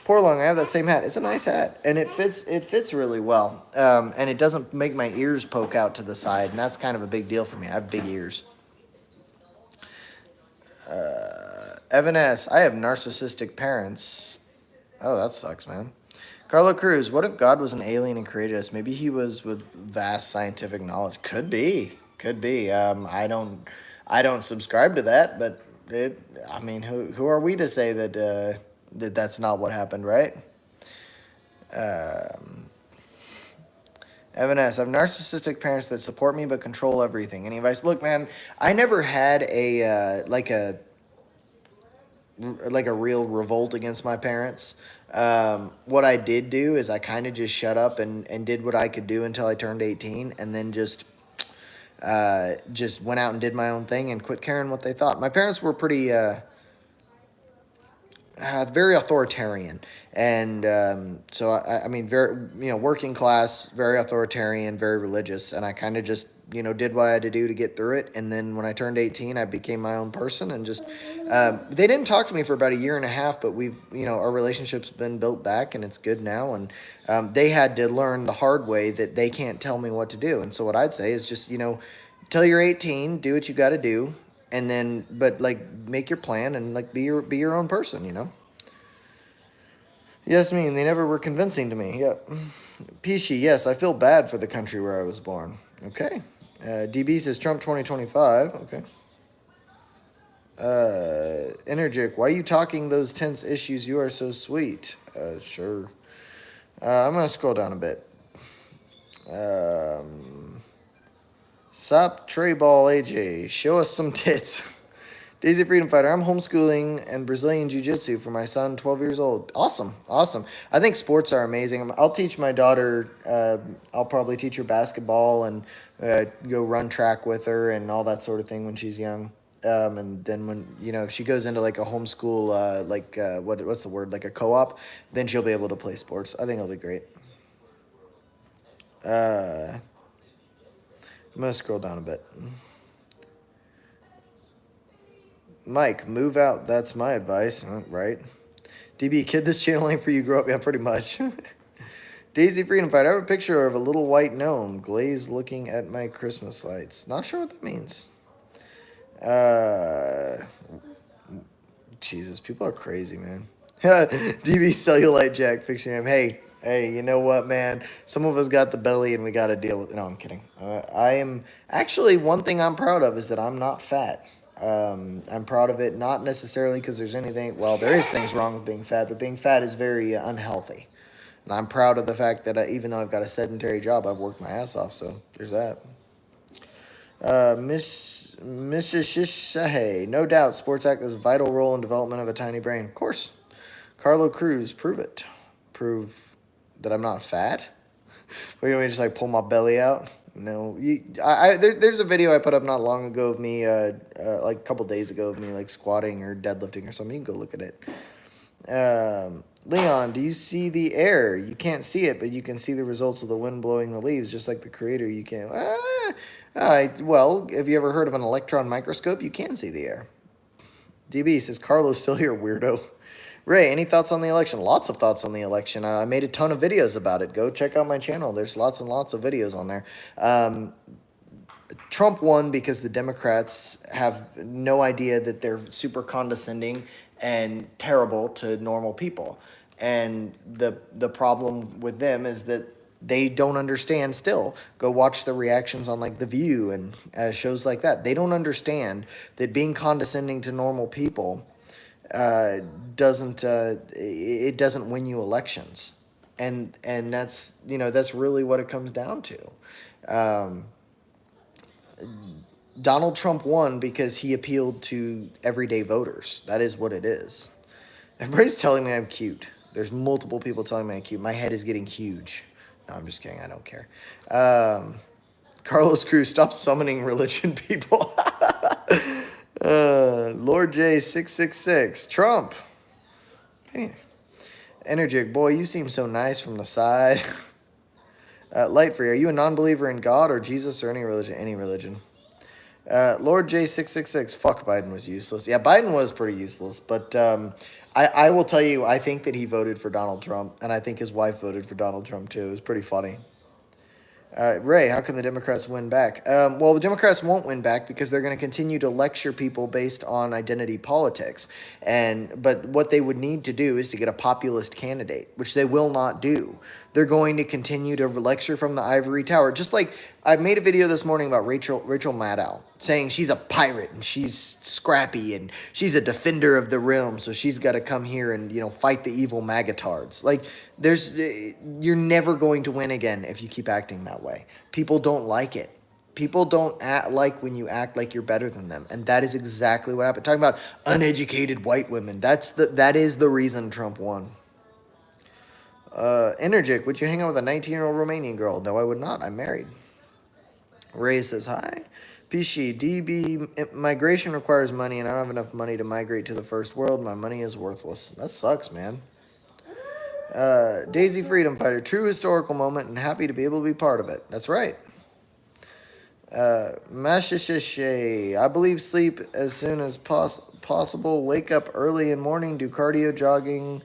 Poor Long, I have that same hat. It's a nice hat, and it fits really well. And it doesn't make my ears poke out to the side, and that's kind of a big deal for me. I have big ears. Evan S. I have narcissistic parents. Oh, that sucks, man. Carlo Cruz, what if God was an alien and created us? Maybe he was with vast scientific knowledge. Could be. Could be. I don't subscribe to that, but I mean, who are we to say that that's not what happened, right? Evan S. I have narcissistic parents that support me but control everything. Any advice? Look, man, I never had a real revolt against my parents. What I did do is I kind of just shut up and did what I could do until I turned 18, and then just went out and did my own thing and quit caring what they thought. My parents were pretty very authoritarian, and so I mean, very working class, very authoritarian, very religious, and I kind of just did what I had to do to get through it. And then when I turned 18, I became my own person, and just they didn't talk to me for about a year and a half, but we've our relationship's been built back, and it's good now. And they had to learn the hard way that they can't tell me what to do. And so what I'd say is just till you're 18, do what you got to do, and then but like make your plan and like be your own person. Yes, me, and they never were convincing to me. Yep. Pishi, yes, I feel bad for the country where I was born. Okay. DB says Trump 2025. Okay. Energic, why are you talking those tense issues? You are so sweet. Sure. I'm going to scroll down a bit. Sup, Treyball AJ, show us some tits. Daisy Freedom Fighter, I'm homeschooling and Brazilian Jiu-Jitsu for my son, 12 years old. Awesome, awesome. I think sports are amazing. I'll teach my daughter, I'll probably teach her basketball and go run track with her and all that sort of thing when she's young. And then when, if she goes into like a homeschool, what's the word, like a co-op, then she'll be able to play sports. I think it'll be great. I'm going to scroll down a bit. Mike, move out. That's my advice, right? DB, kid, this channel ain't for you. Grow up. Yeah, pretty much. Daisy Freedom Fighter. I have a picture of a little white gnome glazed looking at my Christmas lights. Not sure what that means. Jesus, people are crazy, man. DB Cellulite Jack fixing him. Hey, you know what, man? Some of us got the belly and we got to deal with it. No, I'm kidding. I am actually, one thing I'm proud of is that I'm not fat. I'm proud of it, not necessarily because there's anything, well, there is things wrong with being fat, but being fat is very unhealthy. And I'm proud of the fact that even though I've got a sedentary job, I've worked my ass off, so there's that. Mrs. Shishahe, no doubt sports act has a vital role in development of a tiny brain. Of course. Carlo Cruz, prove it. Prove that I'm not fat? What, you want me to just like pull my belly out? No, there's a video I put up not long ago of me, like a couple days ago of me like squatting or deadlifting or something. You can go look at it. Leon, do you see the air? You can't see it, but you can see the results of the wind blowing the leaves, just like the creator. You can't. Well, have you ever heard of an electron microscope? You can see the air. DB says, Carlo's still here, weirdo. Ray, any thoughts on the election? Lots of thoughts on the election. I made a ton of videos about it. Go check out my channel. There's lots and lots of videos on there. Trump won because the Democrats have no idea that they're super condescending and terrible to normal people. And the problem with them is that they don't understand still. Go watch the reactions on like The View and shows like that. They don't understand that being condescending to normal people doesn't it doesn't win you elections, and that's that's really what it comes down to. Um, Donald Trump won because he appealed to everyday voters. That is what it is. Everybody's telling me I'm cute. There's multiple people telling me I'm cute. My head is getting huge. No, I'm just kidding. I don't care. Carlos Cruz, stop summoning religion people. Lord J666. Trump. Hey. Energic, boy, you seem so nice from the side. Lightfree, are you a non-believer in God or Jesus or any religion? Any religion. Lord J666, fuck, Biden was useless. Yeah, Biden was pretty useless, but I will tell you, I think that he voted for Donald Trump, and I think his wife voted for Donald Trump too. It was pretty funny. Ray, how can the Democrats win back? Well, the Democrats won't win back because they're going to continue to lecture people based on identity politics. But what they would need to do is to get a populist candidate, which they will not do. They're going to continue to lecture from the ivory tower. Just like I made a video this morning about Rachel Maddow, saying she's a pirate and she's scrappy and she's a defender of the realm, so she's got to come here and fight the evil magatards. Like you're never going to win again if you keep acting that way. People don't like it. People don't like when you act like you're better than them, and that is exactly what happened. Talking about uneducated white women, that is the reason Trump won. Energic, would you hang out with a 19-year-old Romanian girl? No, I would not. I'm married. Ray says hi. Pishi, DB, migration requires money, and I don't have enough money to migrate to the first world. My money is worthless. That sucks, man. Daisy Freedom Fighter, true historical moment, and happy to be able to be part of it. That's right. Mashishishe, I believe sleep as soon as possible. Wake up early in morning, do cardio, jogging.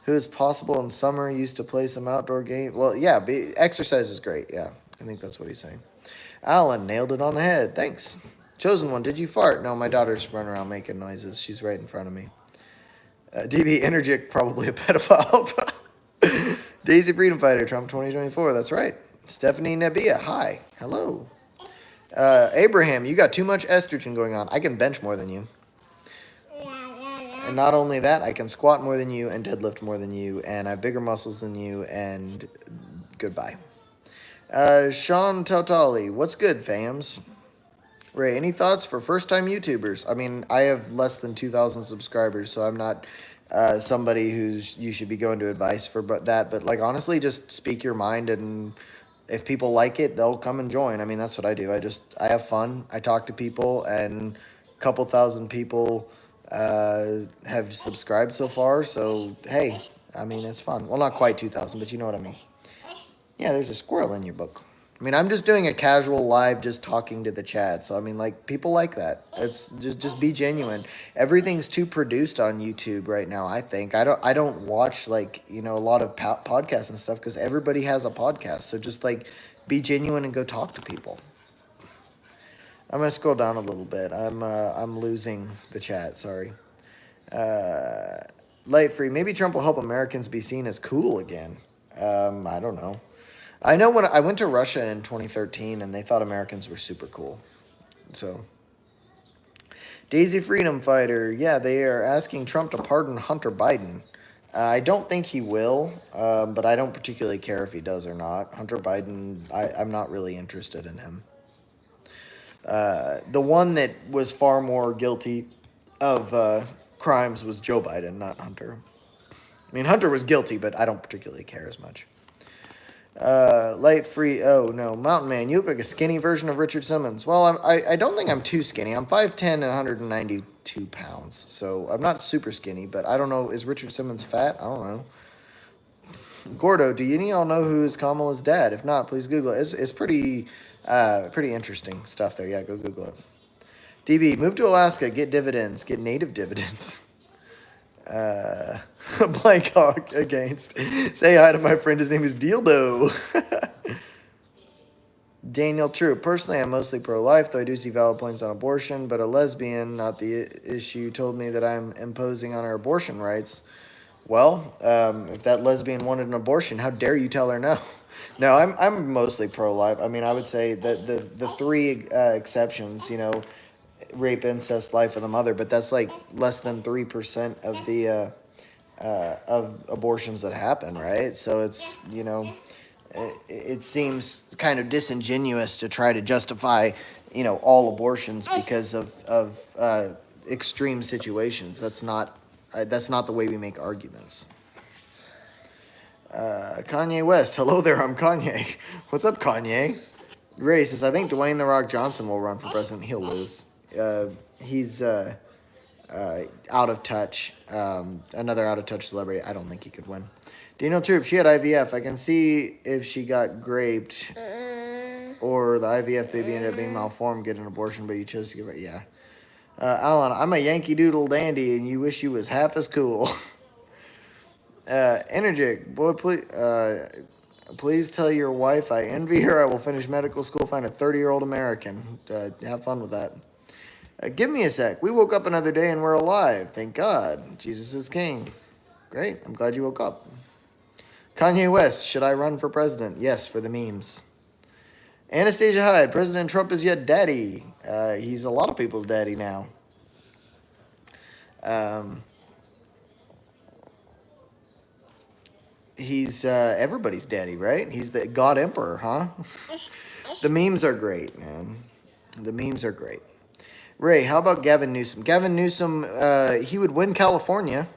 Who is possible in summer? Used to play some outdoor game. Well, yeah, exercise is great. Yeah, I think that's what he's saying. Alan nailed it on the head. Thanks. Chosen one, did you fart? No, my daughter's running around making noises. She's right in front of me. DB Energic, probably a pedophile. Daisy Freedom Fighter, Trump 2024. That's right. Stephanie Nebia, hi. Hello. Abraham, you got too much estrogen going on. I can bench more than you. And not only that, I can squat more than you and deadlift more than you, and I have bigger muscles than you, and goodbye. Sean Tautali, what's good, fams? Ray, any thoughts for first-time YouTubers? I mean, I have less than 2,000 subscribers, so I'm not somebody you should be going to advice for that. But, like, honestly, just speak your mind, and if people like it, they'll come and join. I mean, that's what I do. I have fun. I talk to people, and a couple thousand people have subscribed so far. So, hey, I mean, it's fun. Well, not quite 2,000, but you know what I mean. Yeah, there's a squirrel in your book. I mean, I'm just doing a casual live, just talking to the chat. So, I mean, like, people like that. It's just be genuine. Everything's too produced on YouTube right now, I think. I don't watch, like, a lot of podcasts and stuff because everybody has a podcast. So just, like, be genuine and go talk to people. I'm going to scroll down a little bit. I'm losing the chat, sorry. Light free. Maybe Trump will help Americans be seen as cool again. I don't know. I know when I went to Russia in 2013 and they thought Americans were super cool. So, Daisy Freedom Fighter. Yeah, they are asking Trump to pardon Hunter Biden. I don't think he will, but I don't particularly care if he does or not. Hunter Biden, I'm not really interested in him. The one that was far more guilty of crimes was Joe Biden, not Hunter. I mean, Hunter was guilty, but I don't particularly care as much. Light free. Oh no, Mountain Man, you look like a skinny version of Richard Simmons. Well, I don't think I'm too skinny. I'm 5'10" and 192 pounds, so I'm not super skinny. But I don't know. Is Richard Simmons fat? I don't know. Gordo, do any of y'all know who is Kamala's dad? If not, please Google it. It's pretty interesting stuff there. Yeah, go Google it. DB, move to Alaska, get dividends, get native dividends. Blank Hawk against. Say hi to my friend. His name is Dildo. Daniel True. Personally, I'm mostly pro-life, though I do see valid points on abortion, but a lesbian, not the issue, told me that I'm imposing on her abortion rights. Well, if that lesbian wanted an abortion, how dare you tell her no? No, I'm mostly pro-life. I mean, I would say that the three exceptions, rape, incest, life of the mother, but that's like less than 3% of the of abortions that happen, right? So it's it seems kind of disingenuous to try to justify all abortions because of extreme situations. That's not the way we make arguments. Kanye West, hello there, I'm Kanye. What's up, Kanye? Ray says, I think Dwayne The Rock Johnson will run for president. He'll lose. He's out of touch. Another out of touch celebrity. I don't think he could win. Daniel Troop, she had IVF. I can see if she got raped or the IVF baby ended up being malformed, get an abortion, but you chose to give it. Yeah. Alan, I'm a Yankee Doodle dandy, and you wish you was half as cool. Energic, boy, please tell your wife I envy her. I will finish medical school, find a 30-year-old American. Have fun with that. Give me a sec. We woke up another day and we're alive. Thank God. Jesus is king. Great. I'm glad you woke up. Kanye West, should I run for president? Yes, for the memes. Anastasia Hyde, President Trump is yet daddy. He's a lot of people's daddy now. He's everybody's daddy, right? He's the God Emperor, huh? The memes are great, man. The memes are great. Ray, how about Gavin Newsom? Gavin Newsom, he would win California.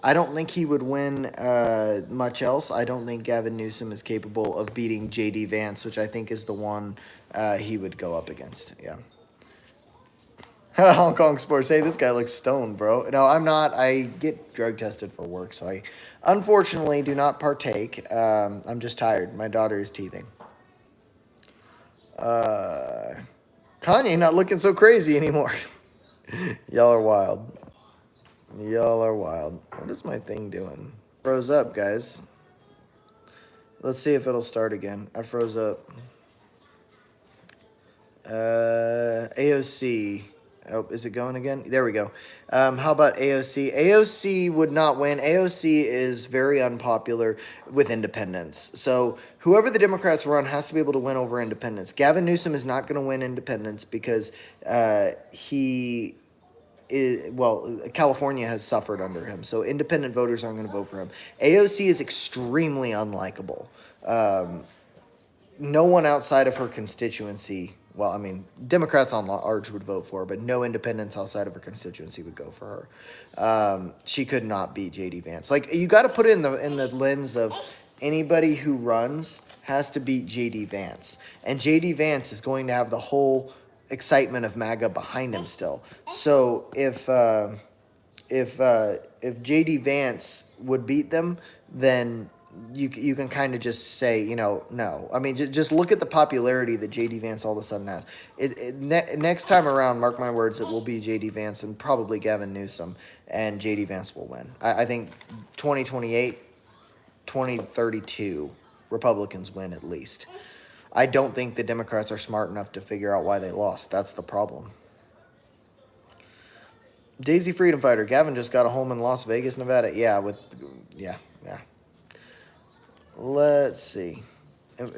I don't think he would win much else. I don't think Gavin Newsom is capable of beating J.D. Vance, which I think is the one he would go up against. Yeah. Hong Kong Sports, hey, this guy looks stoned, bro. No, I'm not. I get drug tested for work, so I unfortunately do not partake. I'm just tired. My daughter is teething. Kanye not looking so crazy anymore. Y'all are wild. Y'all are wild. What is my thing doing? Froze up, guys. Let's see if it'll start again. I froze up. AOC. Oh, is it going again? There we go. How about AOC? AOC would not win. AOC is very unpopular with independents. So whoever the Democrats run has to be able to win over independents. Gavin Newsom is not going to win independents because he is, well, California has suffered under him. So independent voters aren't going to vote for him. AOC is extremely unlikable. No one outside of her constituency, well, I mean, Democrats on large would vote for her, but no independents outside of her constituency would go for her. She could not beat J.D. Vance. Like, you got to put it in the lens of anybody who runs has to beat J.D. Vance. And J.D. Vance is going to have the whole excitement of MAGA behind him still. So if J.D. Vance would beat them, then you can kind of just say, no. I mean, just look at the popularity that J.D. Vance all of a sudden has. Next time around, mark my words, it will be J.D. Vance and probably Gavin Newsom, and J.D. Vance will win. I think 2028, 2032, Republicans win at least. I don't think the Democrats are smart enough to figure out why they lost. That's the problem. Daisy Freedom Fighter. Gavin just got a home in Las Vegas, Nevada. Yeah. Let's see.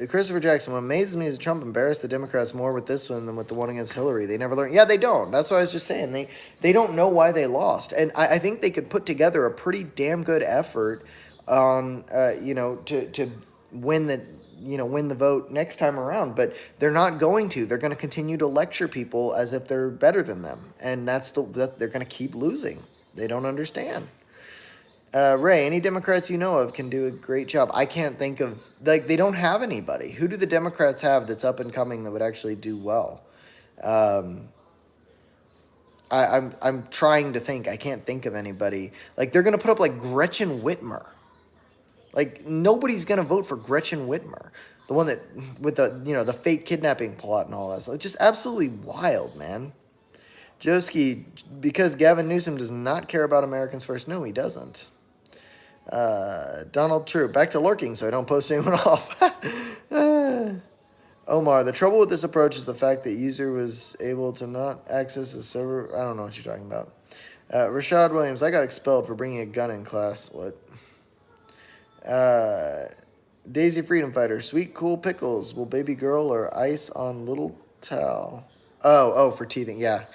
Christopher Jackson, what amazes me is Trump embarrassed the Democrats more with this one than with the one against Hillary. They never learn. Yeah, they don't. That's what I was just saying. They don't know why they lost. And I think they could put together a pretty damn good effort on, to win the vote next time around. But they're not going to. They're going to continue to lecture people as if they're better than them. And they're going to keep losing. They don't understand. Ray, any Democrats you know of can do a great job. I can't think of, they don't have anybody. Who do the Democrats have that's up and coming that would actually do well? I'm trying to think. I can't think of anybody. They're going to put up Gretchen Whitmer. Nobody's going to vote for Gretchen Whitmer. The one that, with the fake kidnapping plot and all that. So just absolutely wild, man. Joski, because Gavin Newsom does not care about Americans first. No, he doesn't. Donald True, back to lurking so I don't post anyone off. Omar, the trouble with this approach is the fact that user was able to not access the server. I don't know what you're talking about. Rashad Williams, I got expelled for bringing a gun in class. What? Daisy Freedom Fighter, sweet cool pickles. Will baby girl or ice on little towel? Oh, for teething. Yeah.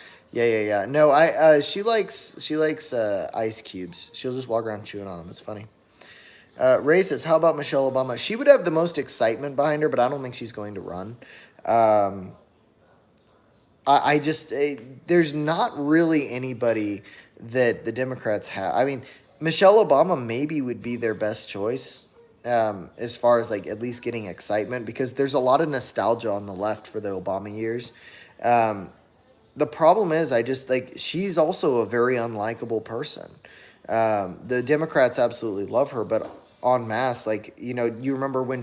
No, she likes ice cubes. She'll just walk around chewing on them. It's funny. Ray says, how about Michelle Obama? She would have the most excitement behind her, but I don't think she's going to run. I just there's not really anybody that the Democrats have. I mean, Michelle Obama maybe would be their best choice, as far as like at least getting excitement, because there's a lot of nostalgia on the left for the Obama years. The problem is, I just like she's also a very unlikable person. The Democrats absolutely love her, but en masse, like you remember when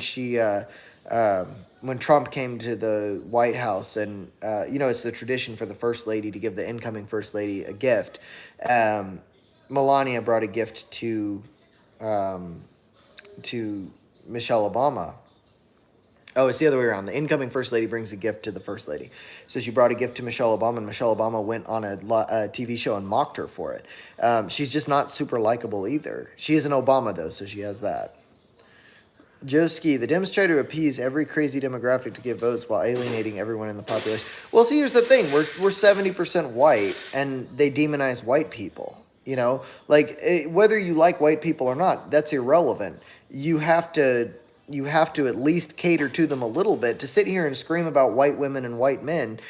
when Trump came to the White House, and it's the tradition for the first lady to give the incoming first lady a gift. Melania brought a gift to Michelle Obama. Oh, it's the other way around. The incoming first lady brings a gift to the first lady. So she brought a gift to Michelle Obama, and Michelle Obama went on a TV show and mocked her for it. She's just not super likable either. She is an Obama, though, so she has that. Joe Ski, the Dems try to appease every crazy demographic to get votes while alienating everyone in the population. Well, see, here's the thing. We're 70% white, and they demonize white people. Whether you like white people or not, that's irrelevant. You have to at least cater to them a little bit. To sit here and scream about white women and white men,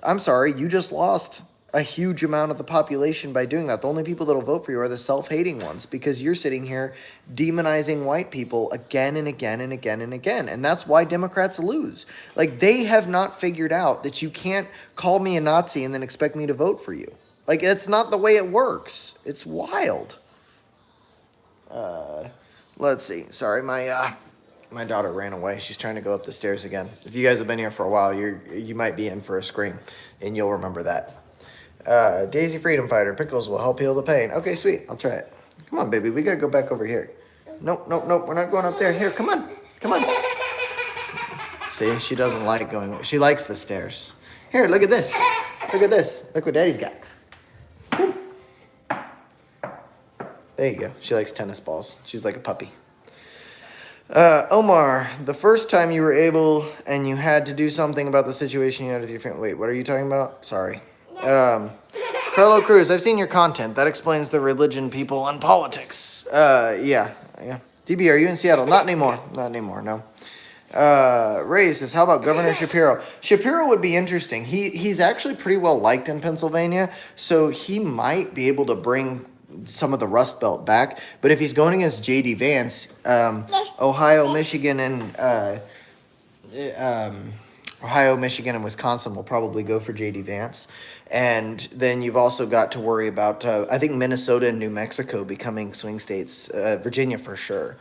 I'm sorry, you just lost a huge amount of the population by doing that. The only people that'll vote for you are the self-hating ones, because you're sitting here demonizing white people again and again and again and again. And that's why Democrats lose. Like, they have not figured out that you can't call me a Nazi and then expect me to vote for you. Like, that's not the way it works. It's wild. Let's see. Sorry, my daughter ran away. She's trying to go up the stairs again. If you guys have been here for a while, you might be in for a scream, and you'll remember that. Daisy Freedom Fighter, pickles will help heal the pain. Okay, sweet. I'll try it. Come on, baby. We gotta go back over here. Nope. We're not going up there. Here, come on. See, she doesn't like going. She likes the stairs. Here, look at this. Look what Daddy's got. There you go. She likes tennis balls. She's like a puppy. Omar, the first time you were able and you had to do something about the situation you had with your family. Wait, what are you talking about? Sorry. Carlo Cruz, I've seen your content. That explains the religion, people, and politics. Yeah. DB, are you in Seattle? Not anymore, no. Ray says, how about Governor Shapiro? Shapiro would be interesting. He's actually pretty well liked in Pennsylvania, so he might be able to bring some of the Rust Belt back. But if he's going against J.D. Vance, Ohio, Michigan, and Wisconsin will probably go for J.D. Vance. And then you've also got to worry about, I think, Minnesota and New Mexico becoming swing states, Virginia for sure.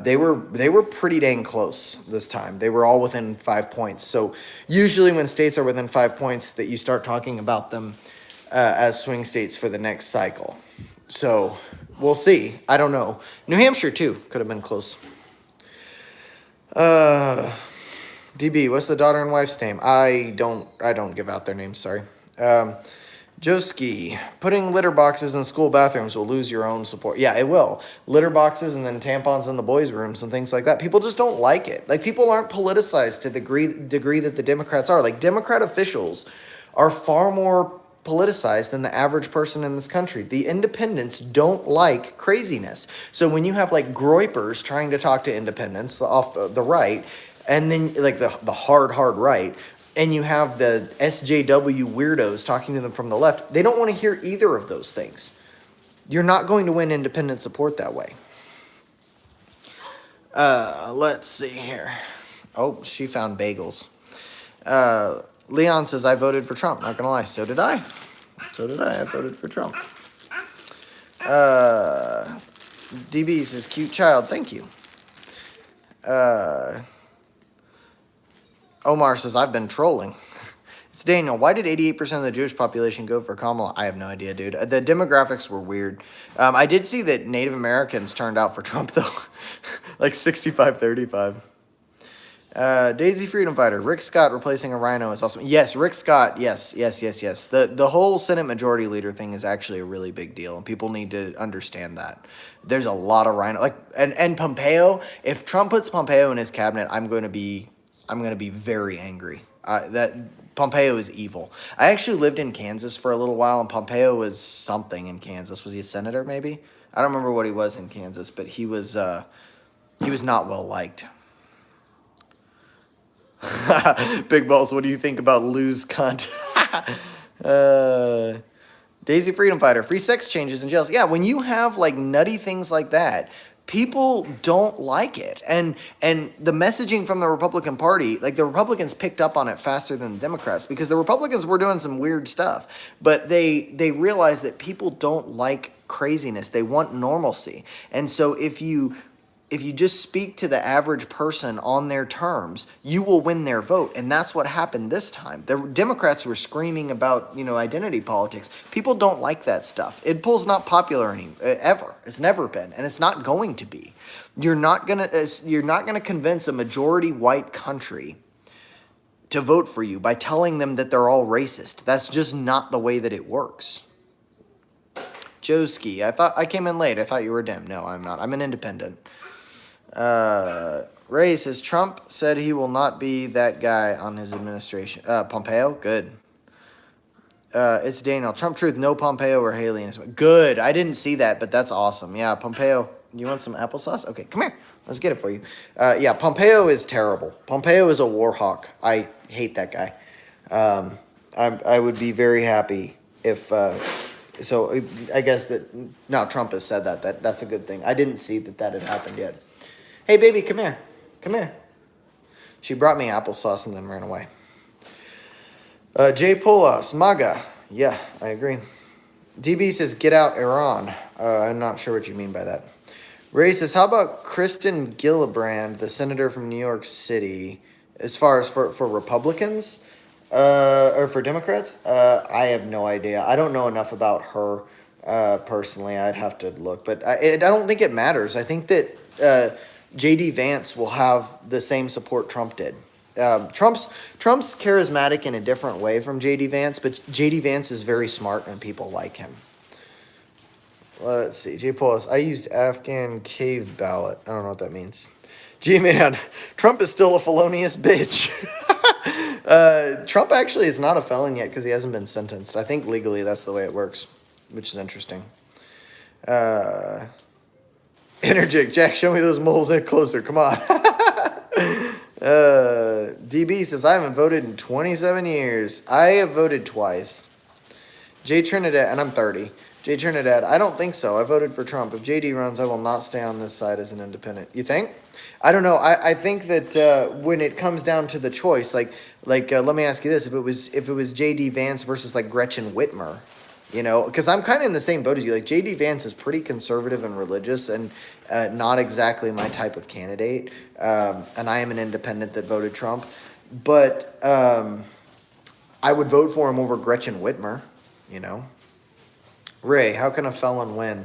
They were pretty dang close this time. They were all within 5 points. So usually when states are within 5 points, that you start talking about them as swing states for the next cycle. So we'll see. I don't know. New Hampshire too could have been close. DB, what's the daughter and wife's name? I don't give out their names. Sorry. Joski, putting litter boxes in school bathrooms will lose your own support. Yeah, it will. Litter boxes and then tampons in the boys' rooms and things like that. People just don't like it. Like, people aren't politicized to the degree that the Democrats are. Like, Democrat officials are far more politicized than the average person in this country. The independents don't like craziness. So when you have like groypers trying to talk to independents off the right, and then like the hard right, and you have the SJW weirdos talking to them from the left, they don't want to hear either of those things. You're not going to win independent support that way. Let's see here. Oh, she found bagels. Leon says, I voted for Trump. Not gonna lie, so did I. I voted for Trump. DB says, cute child. Thank you. Omar says, I've been trolling. It's Daniel. Why did 88% of the Jewish population go for Kamala? I have no idea, dude. The demographics were weird. I did see that Native Americans turned out for Trump, though. Like 65-35. Daisy Freedom Fighter. Rick Scott replacing a rhino is awesome. Yes, Rick Scott. Yes. The whole Senate Majority Leader thing is actually a really big deal, and people need to understand that. There's a lot of rhino and Pompeo. If Trump puts Pompeo in his cabinet, I'm going to be very angry. That Pompeo is evil. I actually lived in Kansas for a little while, and Pompeo was something in Kansas. Was he a senator? Maybe I don't remember what he was in Kansas, but he was not well liked. Big balls, what do you think about lose cunt? Daisy Freedom Fighter, free sex changes in jails. Yeah, when you have like nutty things like that, people don't like it. And the messaging from the Republican Party, like the Republicans picked up on it faster than the Democrats, because the Republicans were doing some weird stuff, but they realized that people don't like craziness. They want normalcy. And so if you just speak to the average person on their terms, you will win their vote. And that's what happened this time. The Democrats were screaming about, identity politics. People don't like that stuff. Idpol's not popular ever. It's never been, and it's not going to be. You're not gonna convince a majority white country to vote for you by telling them that they're all racist. That's just not the way that it works. Joski, I thought I came in late. I thought you were Dem. No, I'm not. I'm an independent. Ray says Trump said he will not be that guy on his administration. Pompeo, good. It's Daniel. Trump truth, no Pompeo or Haley. Good. I didn't see that, but that's awesome. Yeah, Pompeo. You want some applesauce? Okay, come here. Let's get it for you. Yeah, Pompeo is terrible. Pompeo is a war hawk. I hate that guy. I would be very happy if. So I guess that now Trump has said that's a good thing. I didn't see that had happened yet. Hey, baby, come here. Come here. She brought me applesauce and then ran away. Jay Polas, MAGA. Yeah, I agree. DB says, get out Iran. I'm not sure what you mean by that. Ray says, how about Kristen Gillibrand, the senator from New York City, as far as for Republicans or for Democrats? I have no idea. I don't know enough about her personally. I'd have to look. But I don't think it matters. I think that J.D. Vance will have the same support Trump did. Trump's charismatic in a different way from J.D. Vance, but J.D. Vance is very smart and people like him. Let's see. J. Paulus, I used Afghan cave ballot. I don't know what that means. G-Man, Trump is still a felonious bitch. Trump actually is not a felon yet because he hasn't been sentenced. I think legally that's the way it works, which is interesting. Interject, Jack, show me those moles in closer. Come on. DB says, I haven't voted in 27 years. I have voted twice. Jay Trinidad, and I'm 30. Jay Trinidad, I don't think so. I voted for Trump. If JD runs, I will not stay on this side as an independent. You think? I don't know. I think that when it comes down to the choice, let me ask you this: if it was JD Vance versus like Gretchen Whitmer, because I'm kind of in the same boat as you. Like J.D. Vance is pretty conservative and religious and not exactly my type of candidate. And I am an independent that voted Trump. But I would vote for him over Gretchen Whitmer, Ray, how can a felon win?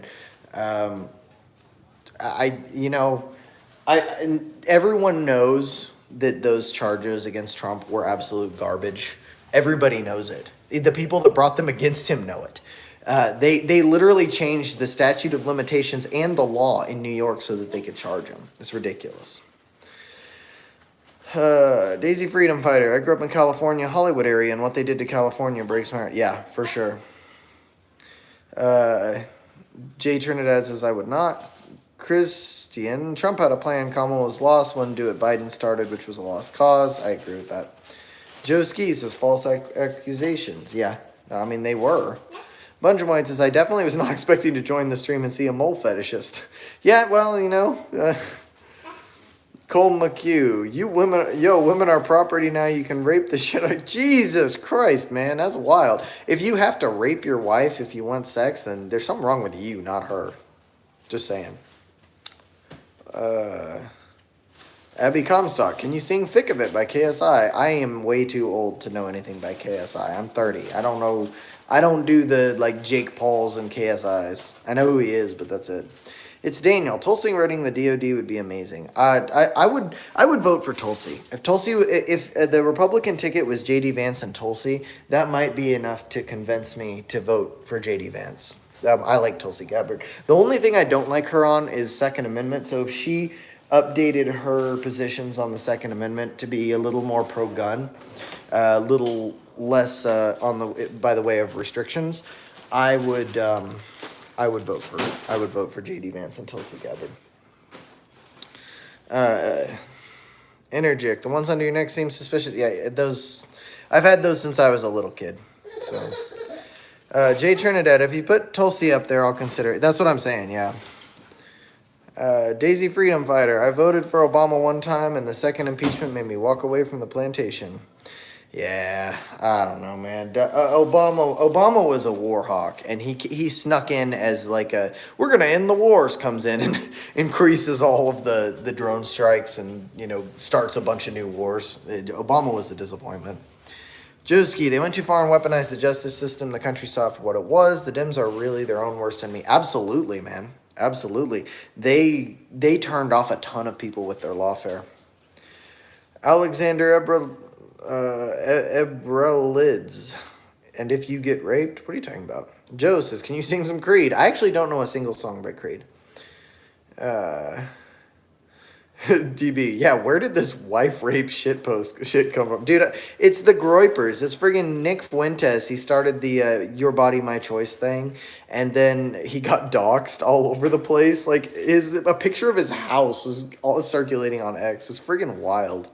Everyone knows that those charges against Trump were absolute garbage. Everybody knows it. The people that brought them against him know it. They literally changed the statute of limitations and the law in New York so that they could charge him. It's ridiculous. Daisy Freedom Fighter. I grew up in California, Hollywood area, and what they did to California breaks my heart. Yeah, for sure. Jay Trinidad says, I would not. Christian, Trump had a plan. Kamala was lost. Wouldn't do it. Biden started, which was a lost cause. I agree with that. Joe Ski says, false accusations. Yeah, I mean, they were. Bunch White says, I definitely was not expecting to join the stream and see a mole fetishist. Yeah, well, Cole McHugh, women are property now. You can rape the shit out of Jesus Christ, man. That's wild. If you have to rape your wife if you want sex, then there's something wrong with you, not her. Just saying. Abby Comstock, can you sing Thick of It by KSI? I am way too old to know anything by KSI. I'm 30. I don't know. I don't do the Jake Pauls and KSIs. I know who he is, but that's it. It's Daniel. Tulsi running the DOD would be amazing. I would vote for Tulsi. If the Republican ticket was JD Vance and Tulsi, that might be enough to convince me to vote for JD Vance. I like Tulsi Gabbard. The only thing I don't like her on is Second Amendment. So if she updated her positions on the Second Amendment to be a little more pro-gun, a little less by the way of restrictions, I would vote for JD Vance and Tulsi Gabbard. Interject. The ones under your neck seem suspicious. Yeah, those. I've had those since I was a little kid. So, Jay Trinidad, if you put Tulsi up there, I'll consider it. That's what I'm saying. Yeah. Daisy Freedom Fighter. I voted for Obama one time, and the second impeachment made me walk away from the plantation. Yeah, I don't know, man. Obama was a war hawk, and he snuck in as like a we're gonna end the wars, comes in and increases all of the drone strikes and starts a bunch of new wars. Obama was a disappointment. Joski, they went too far and weaponized the justice system. The country saw it for what it was. The Dems are really their own worst enemy. Absolutely, man. Absolutely. They turned off a ton of people with their lawfare. Alexander Ebrelids. And if you get raped, what are you talking about? Joe says, can you sing some Creed? I actually don't know a single song by Creed. DB, yeah, where did this wife rape shit come from? Dude, it's the Groypers. It's friggin' Nick Fuentes. He started the Your Body, My Choice thing, and then he got doxxed all over the place. Like, a picture of his house was all circulating on X. It's friggin' wild.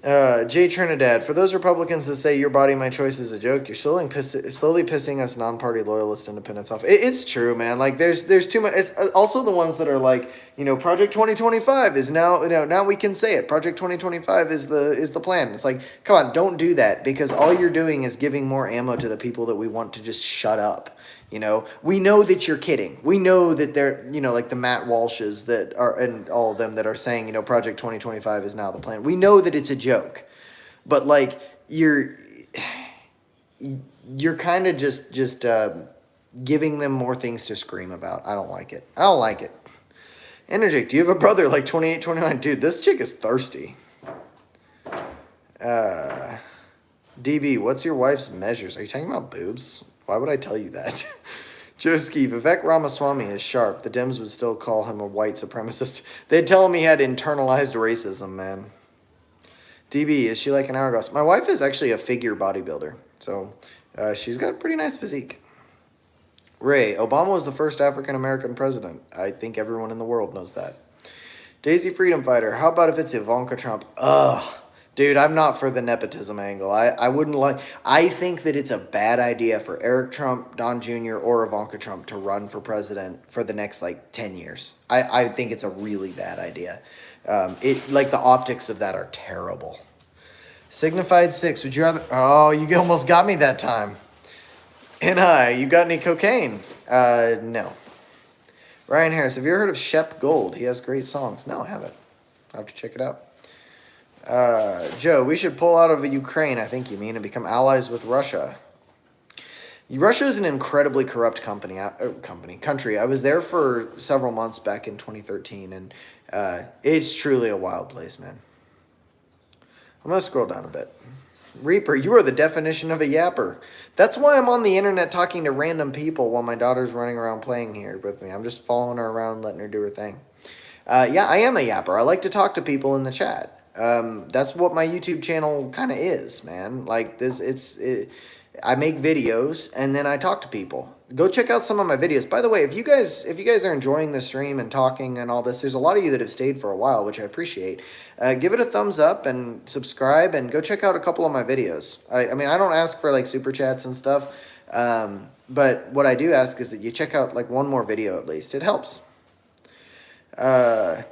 Jay Trinidad, for those Republicans that say Your Body, My Choice is a joke, you're slowly pissing us non-party loyalist independents off. It's true, man. Like, there's too much. It's also the ones that are like, Project 2025 is now, now we can say it. Project 2025 is the plan. It's like, come on, don't do that, because all you're doing is giving more ammo to the people that we want to just shut up. We know that you're kidding. We know that they're, like the Matt Walshes that are, and all of them that are saying, Project 2025 is now the plan. We know that it's a joke, but like you're kind of just giving them more things to scream about. I don't like it. Interject, do you have a brother like 28, 29? Dude, this chick is thirsty. DB, what's your wife's measures? Are you talking about boobs? Why would I tell you that? Joski, Vivek Ramaswamy is sharp. The Dems would still call him a white supremacist. They'd tell him he had internalized racism, man. DB, is she like an hourglass? My wife is actually a figure bodybuilder, so she's got a pretty nice physique. Ray, Obama was the first African-American president. I think everyone in the world knows that. Daisy Freedom Fighter, how about if it's Ivanka Trump? Ugh. Dude, I'm not for the nepotism angle. I wouldn't like... I think that it's a bad idea for Eric Trump, Don Jr., or Ivanka Trump to run for president for the next, 10 years. I think it's a really bad idea. The optics of that are terrible. Signified 6, would you rather... Oh, you almost got me that time. And you got any cocaine? No. Ryan Harris, have you ever heard of Shep Gold? He has great songs. No, I haven't. I'll have to check it out. Joe, we should pull out of Ukraine, I think you mean, and become allies with Russia. Russia is an incredibly corrupt country. I was there for several months back in 2013, and it's truly a wild place, man. I'm going to scroll down a bit. Reaper, you are the definition of a yapper. That's why I'm on the internet talking to random people while my daughter's running around playing here with me. I'm just following her around, letting her do her thing. Yeah, I am a yapper. I like to talk to people in the chat. That's what my YouTube channel kind of is, man. Like this, I make videos and then I talk to people. Go check out some of my videos. By the way, if you guys are enjoying the stream and talking and all this, there's a lot of you that have stayed for a while, which I appreciate. Give it a thumbs up and subscribe and go check out a couple of my videos. I mean, I don't ask for super chats and stuff. But what I do ask is that you check out one more video at least. It helps.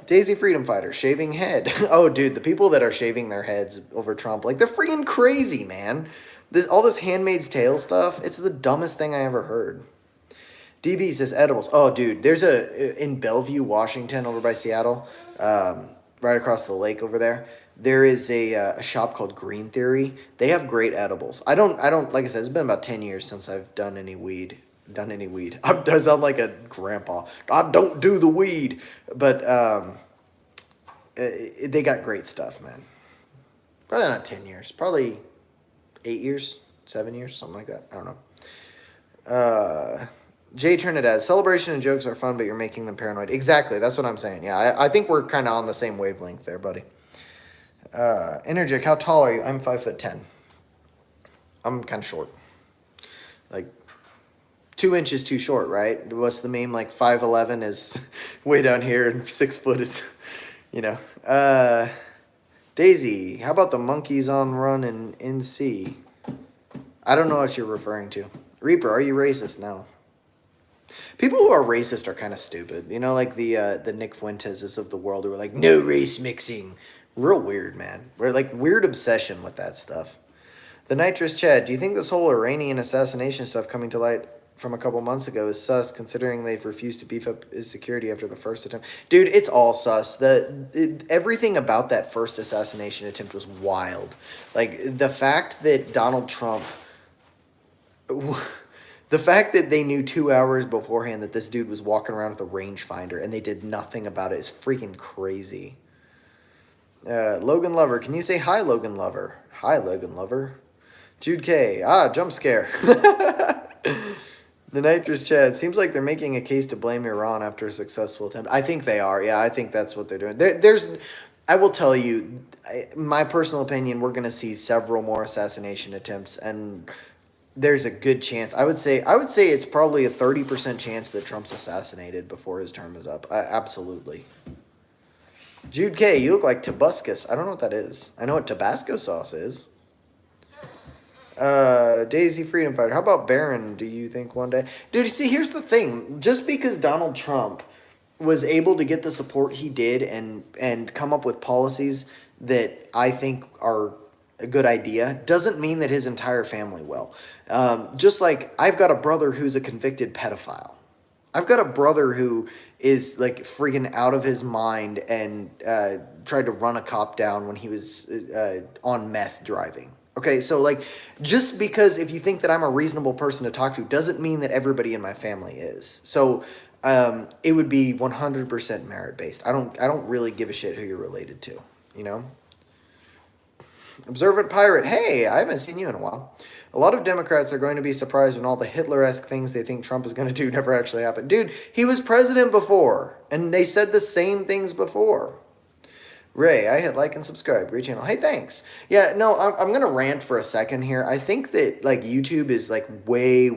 Daisy Freedom Fighter, shaving head. Oh, dude, the people that are shaving their heads over Trump, they're freaking crazy, man. All this Handmaid's Tale stuff, it's the dumbest thing I ever heard. DB says edibles. Oh, dude, there's in Bellevue, Washington, over by Seattle, right across the lake over there. There is a shop called Green Theory. They have great edibles. I don't, like I said, it's been about 10 years since I've done any weed. done any weed. I sound like a grandpa. I don't do the weed, but they got great stuff, man. Probably not 10 years. Probably 8 years, 7 years, something like that. I don't know. Jay Trinidad, celebration and jokes are fun, but you're making them paranoid. Exactly, that's what I'm saying. Yeah, I think we're kind of on the same wavelength there, buddy. Energic, how tall are you? I'm 5'10". I'm kind of short. Like 2 inches too short, right? What's the meme? Like 5'11" is way down here, and 6 foot is, you know. Daisy, how about the monkeys on run in NC? I don't know what you're referring to. Reaper, are you racist? No. People who are racist are kind of stupid. You know, like the Nick Fuenteses of the world who are like, no race mixing. Real weird, man. We're like weird obsession with that stuff. The Nitrous Chad, do you think this whole Iranian assassination stuff coming to light from a couple months ago is sus, considering they've refused to beef up his security after the first attempt? Dude, it's all sus. Everything about that first assassination attempt was wild. Like, the fact that Donald Trump... The fact that they knew 2 hours beforehand that this dude was walking around with a rangefinder and they did nothing about it is freaking crazy. Logan Lover, can you say hi, Logan Lover? Hi, Logan Lover. Jude K. Jump scare. The Nitrous Chad. Seems like they're making a case to blame Iran after a successful attempt. I think they are. Yeah, I think that's what they're doing. I will tell you, my personal opinion, we're going to see several more assassination attempts, and there's a good chance. I would say it's probably a 30% chance that Trump's assassinated before his term is up. Absolutely. Jude K, you look like Tabuscus. I don't know what that is. I know what Tabasco sauce is. Daisy Freedom Fighter. How about Barron, do you think one day? Dude, see, here's the thing. Just because Donald Trump was able to get the support he did and come up with policies that I think are a good idea doesn't mean that his entire family will. Just like I've got a brother who's a convicted pedophile. I've got a brother who is like freaking out of his mind and tried to run a cop down when he was on meth driving. Okay, so like just because if you think that I'm a reasonable person to talk to doesn't mean that everybody in my family is. So it would be 100% merit based. I don't really give a shit who you're related to, you know? Observant Pirate, hey, I haven't seen you in a while. A lot of Democrats are going to be surprised when all the Hitler-esque things they think Trump is going to do never actually happen. Dude, he was president before, and they said the same things before. Ray, I hit like and subscribe. Great channel. Hey, thanks. Yeah, no, I'm going to rant for a second here. I think that, like, YouTube is, like, way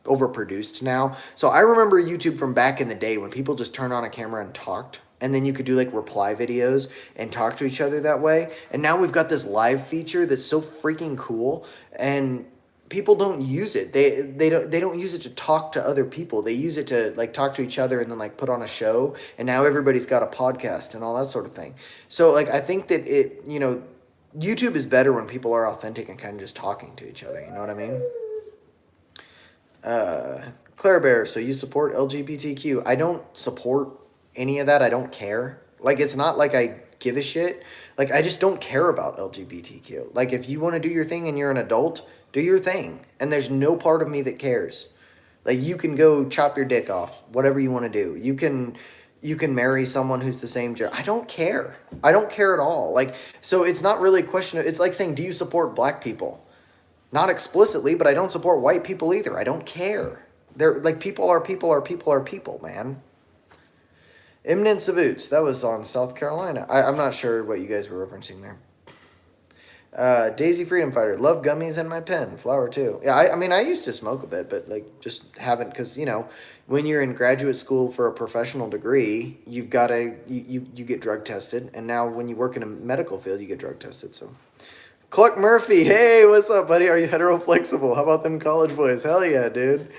overproduced now. So I remember YouTube from back in the day when people just turned on a camera and talked. And then you could do like reply videos and talk to each other that way. And now we've got this live feature that's so freaking cool, and people don't use it. They don't use it to talk to other people. They use it to like talk to each other and then like put on a show. And now everybody's got a podcast and all that sort of thing. So like I think that YouTube is better when people are authentic and kind of just talking to each other. You know what I mean? Claire Bear, so you support LGBTQ? I don't support any of that. I don't care. Like, it's not like I give a shit. Like, I just don't care about LGBTQ. Like, if you want to do your thing and you're an adult, do your thing. And there's no part of me that cares. Like, you can go chop your dick off, whatever you want to do. You can marry someone who's the same gender. I don't care. I don't care at all. Like, so it's not really a question of, it's like saying, do you support black people? Not explicitly, but I don't support white people either. I don't care. They're like, people are people, man. Imminence of Oots. That was on South Carolina. I'm not sure what you guys were referencing there. Daisy Freedom Fighter. Love gummies in my pen. Flower too. Yeah, I mean, I used to smoke a bit, but like just haven't, because, you know, when you're in graduate school for a professional degree, you've got to, you get drug tested. And now when you work in a medical field, you get drug tested. So Cluck Murphy. Hey, what's up, buddy? Are you hetero flexible? How about them college boys? Hell yeah, dude.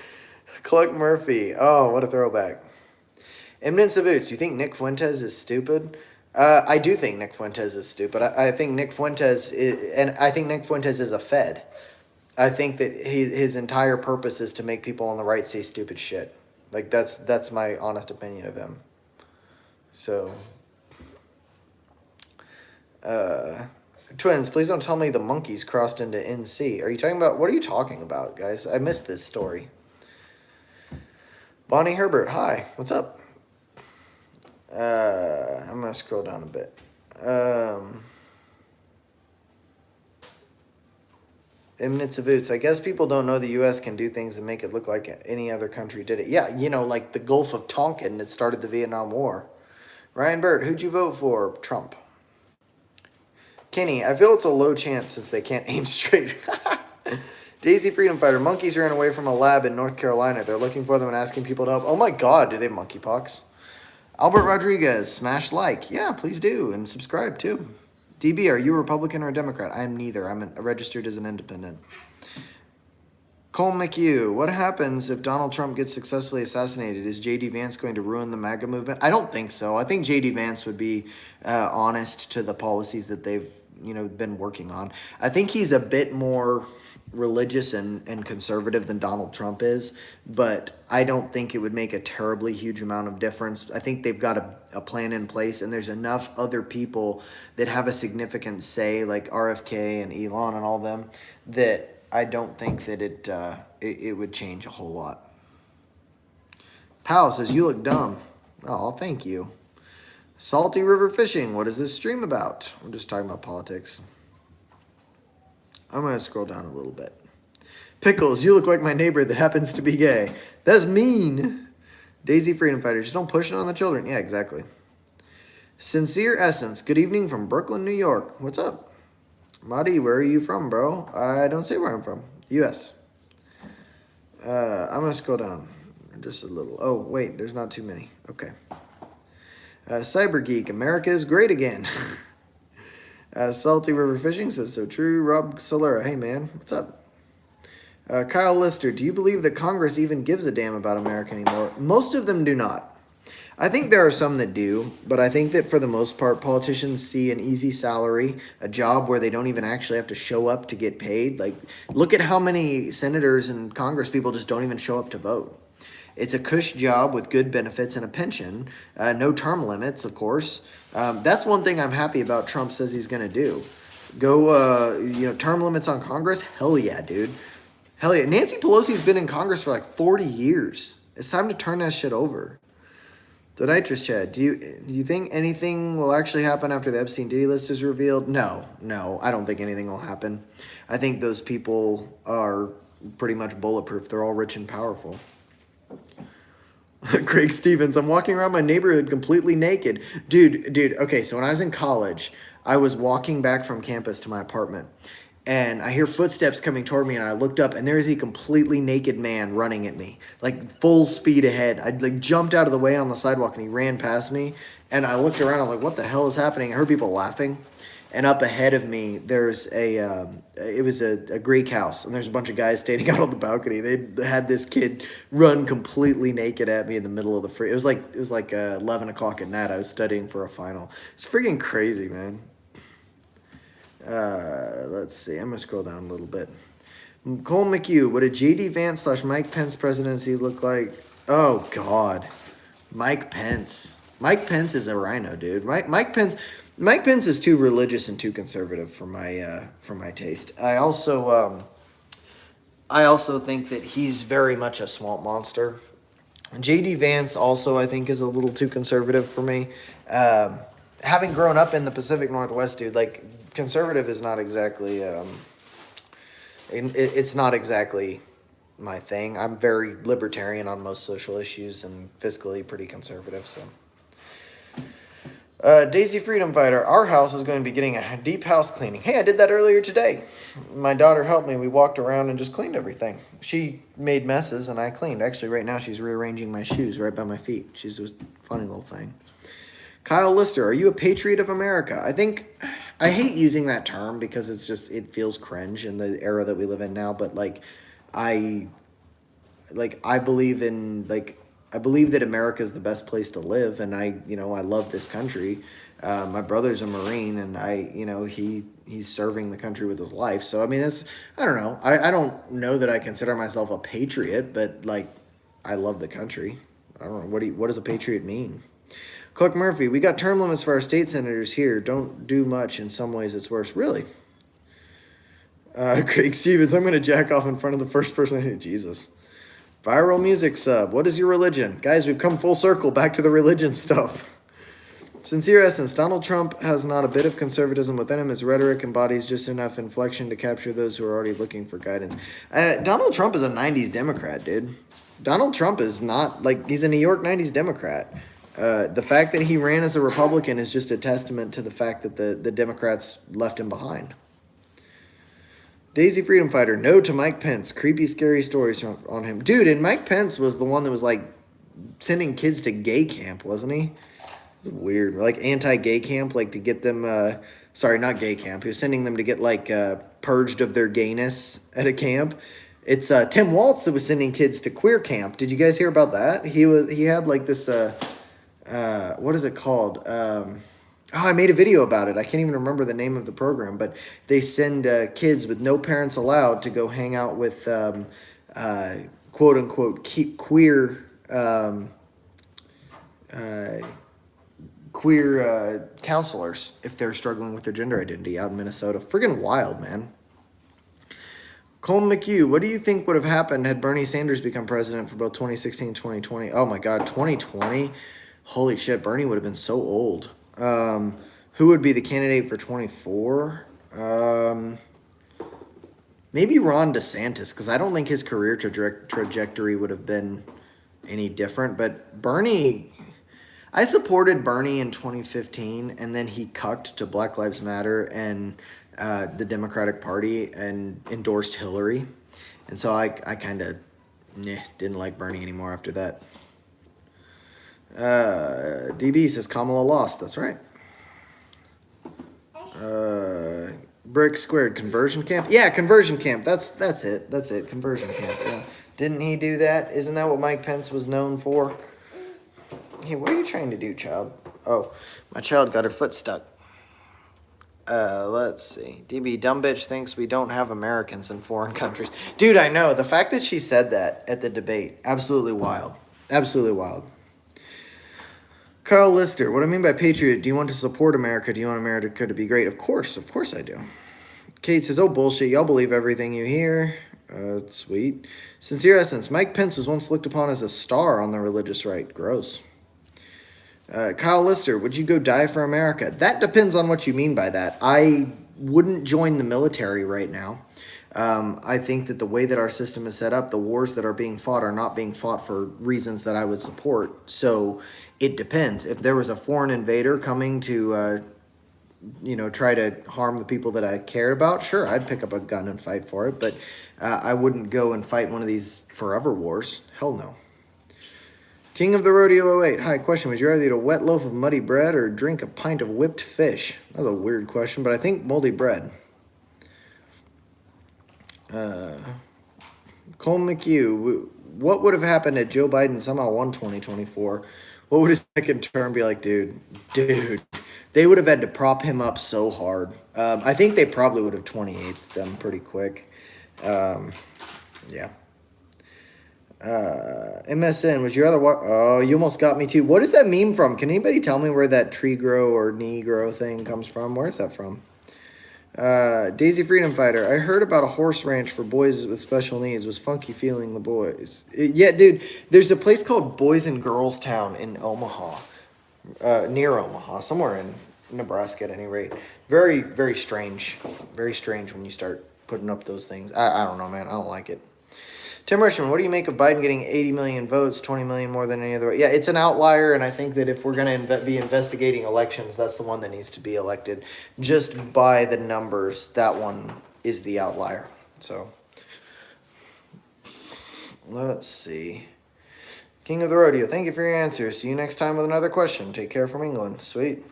Cluck Murphy. Oh, what a throwback. Eminence of Oots, you think Nick Fuentes is stupid? I do think Nick Fuentes is stupid. I think Nick Fuentes is a Fed. I think that his entire purpose is to make people on the right say stupid shit. Like, that's my honest opinion of him. So, Twins, please don't tell me the monkeys crossed into NC. Are you talking about, what are you talking about, guys? I missed this story. Bonnie Herbert, hi. What's up? I'm going to scroll down a bit. Imminence of Oots. I guess people don't know the U.S. can do things and make it look like any other country did it. Yeah, you know, like the Gulf of Tonkin that started the Vietnam War. Ryan Burt, who'd you vote for? Trump. Kenny, I feel it's a low chance since they can't aim straight. Daisy Freedom Fighter, monkeys ran away from a lab in North Carolina. They're looking for them and asking people to help. Oh my God, do they have monkeypox? Albert Rodriguez, smash like. Yeah, please do. And subscribe too. DB, are you a Republican or a Democrat? I am neither. I'm registered as an independent. Cole McHugh, what happens if Donald Trump gets successfully assassinated? Is J.D. Vance going to ruin the MAGA movement? I don't think so. I think J.D. Vance would be honest to the policies that they've been working on. I think he's a bit more religious and conservative than Donald Trump is, but I don't think it would make a terribly huge amount of difference. I think they've got a plan in place, and there's enough other people that have a significant say, like RFK and Elon and all them, that I don't think that it would change a whole lot. Powell says, you look dumb. Oh, thank you. Salty River Fishing, what is this stream about? We're just talking about politics. I'm going to scroll down a little bit. Pickles, you look like my neighbor that happens to be gay. That's mean. Daisy Freedom Fighter, just don't push it on the children. Yeah, exactly. Sincere Essence, good evening from Brooklyn, New York. What's up? Marty, where are you from, bro? I don't say where I'm from. U.S. I'm going to scroll down just a little. Oh, wait, there's not too many. Okay. Cyber Geek, America is great again. Salty River Fishing says, so true. Rob Solera, hey, man, what's up? Kyle Lister, do you believe that Congress even gives a damn about America anymore? Most of them do not. I think there are some that do, but I think that for the most part, politicians see an easy salary, a job where they don't even actually have to show up to get paid. Like, look at how many senators and Congress people just don't even show up to vote. It's a cush job with good benefits and a pension, no term limits, of course. That's one thing I'm happy about Trump says he's going to do. Go, term limits on Congress? Hell yeah, dude. Hell yeah. Nancy Pelosi's been in Congress for like 40 years. It's time to turn that shit over. The Nitrous Chad, do you think anything will actually happen after the Epstein Diddy list is revealed? No, I don't think anything will happen. I think those people are pretty much bulletproof. They're all rich and powerful. Craig Stevens, I'm walking around my neighborhood completely naked. Dude, okay, so when I was in college, I was walking back from campus to my apartment, and I hear footsteps coming toward me, and I looked up, and there is a completely naked man running at me, like full speed ahead. I jumped out of the way on the sidewalk, and he ran past me, and I looked around, I was like, what the hell is happening? I heard people laughing, and up ahead of me, there's it was a Greek house, and there's a bunch of guys standing out on the balcony. They had this kid run completely naked at me in the middle of the free. It was like 11 o'clock at night. I was studying for a final. It's freaking crazy, man. Let's see. I'm going to scroll down a little bit. Cole McHugh, what a J.D. Vance / Mike Pence presidency look like? Oh, God. Mike Pence. Mike Pence is a rhino, dude. Mike Pence is too religious and too conservative for my taste. I also think that he's very much a swamp monster. J.D. Vance also, I think, is a little too conservative for me. Having grown up in the Pacific Northwest, dude, like, conservative is not exactly it's not exactly my thing. I'm very libertarian on most social issues and fiscally pretty conservative. So Daisy Freedom Fighter, our house is going to be getting a deep house cleaning. Hey, I did that earlier today. My daughter helped me. We walked around and just cleaned everything. She made messes and I cleaned. Actually, right now she's rearranging my shoes right by my feet. She's a funny little thing. Kyle Lister, are you a patriot of America? I hate using that term because it feels cringe in the era that we live in now, but I believe that America is the best place to live, and I love this country. My brother's a Marine, and he's serving the country with his life. So I mean, I don't know. I don't know that I consider myself a patriot, but I love the country. I don't know. What does a patriot mean? Cluck Murphy, we got term limits for our state senators here. Don't do much. In some ways, it's worse. Really? Craig Stevens, I'm going to jack off in front of the first person. Jesus. Viral music sub. What is your religion? Guys, we've come full circle back to the religion stuff. Sincere Essence, Donald Trump has not a bit of conservatism within him. His rhetoric embodies just enough inflection to capture those who are already looking for guidance. Donald Trump is a 90s Democrat, dude. Donald Trump is not, like, he's a New York 90s Democrat. The fact that he ran as a Republican is just a testament to the fact that the Democrats left him behind. Daisy Freedom Fighter, no to Mike Pence. Creepy, scary stories on him. Dude, and Mike Pence was the one that was, like, sending kids to gay camp, wasn't he? It was weird. Like, anti-gay camp, like, to get them, sorry, not gay camp. He was sending them to get, like, purged of their gayness at a camp. It's Tim Waltz that was sending kids to queer camp. Did you guys hear about that? He had, like, this, what is it called? I made a video about it. I can't even remember the name of the program, but they send kids with no parents allowed to go hang out with quote unquote queer counselors if they're struggling with their gender identity out in Minnesota. Friggin' wild, man. Cole McHugh, what do you think would have happened had Bernie Sanders become president for both 2016 and 2020? Oh my God, 2020? Holy shit, Bernie would have been so old. Who would be the candidate for 24? Maybe Ron DeSantis, because I don't think his career trajectory would have been any different. But Bernie, I supported Bernie in 2015, and then he cucked to Black Lives Matter and the Democratic Party and endorsed Hillary. And so I kind of didn't like Bernie anymore after that. DB says Kamala lost. That's right. Brick Squared, conversion camp. Yeah, conversion camp. That's it. That's it. Conversion camp. Yeah. Didn't he do that? Isn't that what Mike Pence was known for? Hey, what are you trying to do, child? Oh, my child got her foot stuck. Let's see. DB, dumb bitch thinks we don't have Americans in foreign countries. Dude, I know. The fact that she said that at the debate, absolutely wild. Absolutely wild. Carl Lister, what I mean by patriot, do you want to support America? Do you want America to be great? Of course I do. Kate says, oh, bullshit, y'all believe everything you hear. Sweet. Sincere Essence, Mike Pence was once looked upon as a star on the religious right. Gross. Kyle Lister, would you go die for America? That depends on what you mean by that. I wouldn't join the military right now. I think that the way that our system is set up, the wars that are being fought are not being fought for reasons that I would support. So it depends. If there was a foreign invader coming to, try to harm the people that I cared about, sure, I'd pick up a gun and fight for it. But I wouldn't go and fight one of these forever wars. Hell no. King of the Rodeo 08. Hi, question. Would you rather eat a wet loaf of muddy bread or drink a pint of whipped fish? That was a weird question, but I think moldy bread. Cole McHugh, what would have happened if Joe Biden somehow won 2024? What would his second term be like, dude? They would have had to prop him up so hard. I think they probably would have 28'd them pretty quick. Yeah. MSN, would you rather walk? Oh, you almost got me too. What is that meme from? Can anybody tell me where that tree grow or knee grow thing comes from? Where is that from? Daisy Freedom Fighter. I heard about a horse ranch for boys with special needs. Was funky feeling the boys. Yeah, dude. There's a place called Boys and Girls Town in Omaha, near Omaha, somewhere in Nebraska at any rate. Very, very strange. Very strange when you start putting up those things. I don't know, man. I don't like it. Tim Richmond, what do you make of Biden getting 80 million votes, 20 million more than any other? Yeah, it's an outlier, and I think that if we're going to be investigating elections, that's the one that needs to be elected. Just by the numbers, that one is the outlier. So, let's see. King of the Rodeo, thank you for your answers. See you next time with another question. Take care from England. Sweet.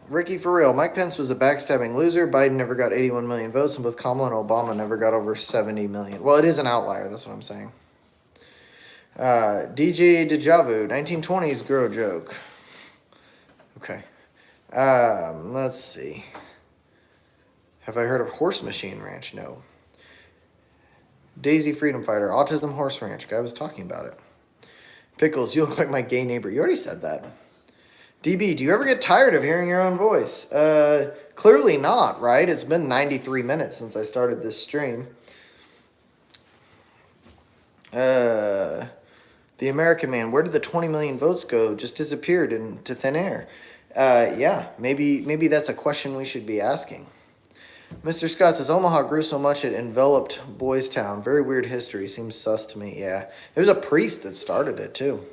Ricky for real. Mike Pence was a backstabbing loser. Biden never got 81 million votes, and both Kamala and Obama never got over 70 million. Well, it is an outlier. That's what I'm saying. DJ Deja Vu, 1920s girl joke. Okay. Let's see. Have I heard of Horse Machine Ranch? No. Daisy Freedom Fighter, Autism Horse Ranch. Guy was talking about it. Pickles, you look like my gay neighbor. You already said that. DB, do you ever get tired of hearing your own voice? Clearly not, right? It's been 93 minutes since I started this stream. The American Man, where did the 20 million votes go? Just disappeared into thin air. Yeah, maybe that's a question we should be asking. Mr. Scott says, Omaha grew so much it enveloped Boys Town. Very weird history. Seems sus to me. Yeah. There's a priest that started it, too.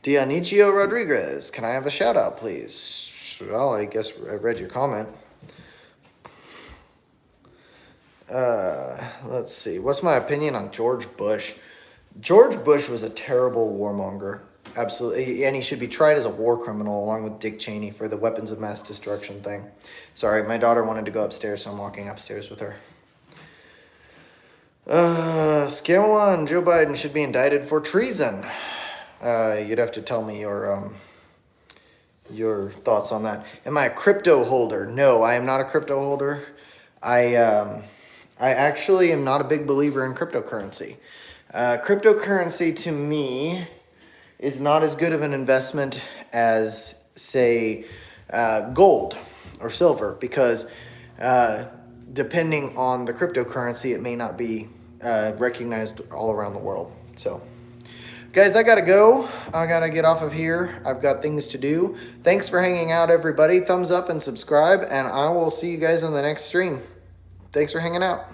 Dionisio Rodriguez, can I have a shout out, please? Well, I guess I read your comment. Let's see. What's my opinion on George Bush? George Bush was a terrible warmonger. Absolutely. And he should be tried as a war criminal along with Dick Cheney for the weapons of mass destruction thing. Sorry, my daughter wanted to go upstairs, so I'm walking upstairs with her. Scamala and Joe Biden should be indicted for treason. You'd have to tell me your thoughts on that. Am I a crypto holder? No, I am not a crypto holder. I actually am not a big believer in cryptocurrency. Cryptocurrency to me is not as good of an investment as, say, gold or silver, because depending on the cryptocurrency, it may not be recognized all around the world. So, guys, I gotta go. I gotta get off of here. I've got things to do. Thanks for hanging out, everybody. Thumbs up and subscribe, and I will see you guys on the next stream. Thanks for hanging out.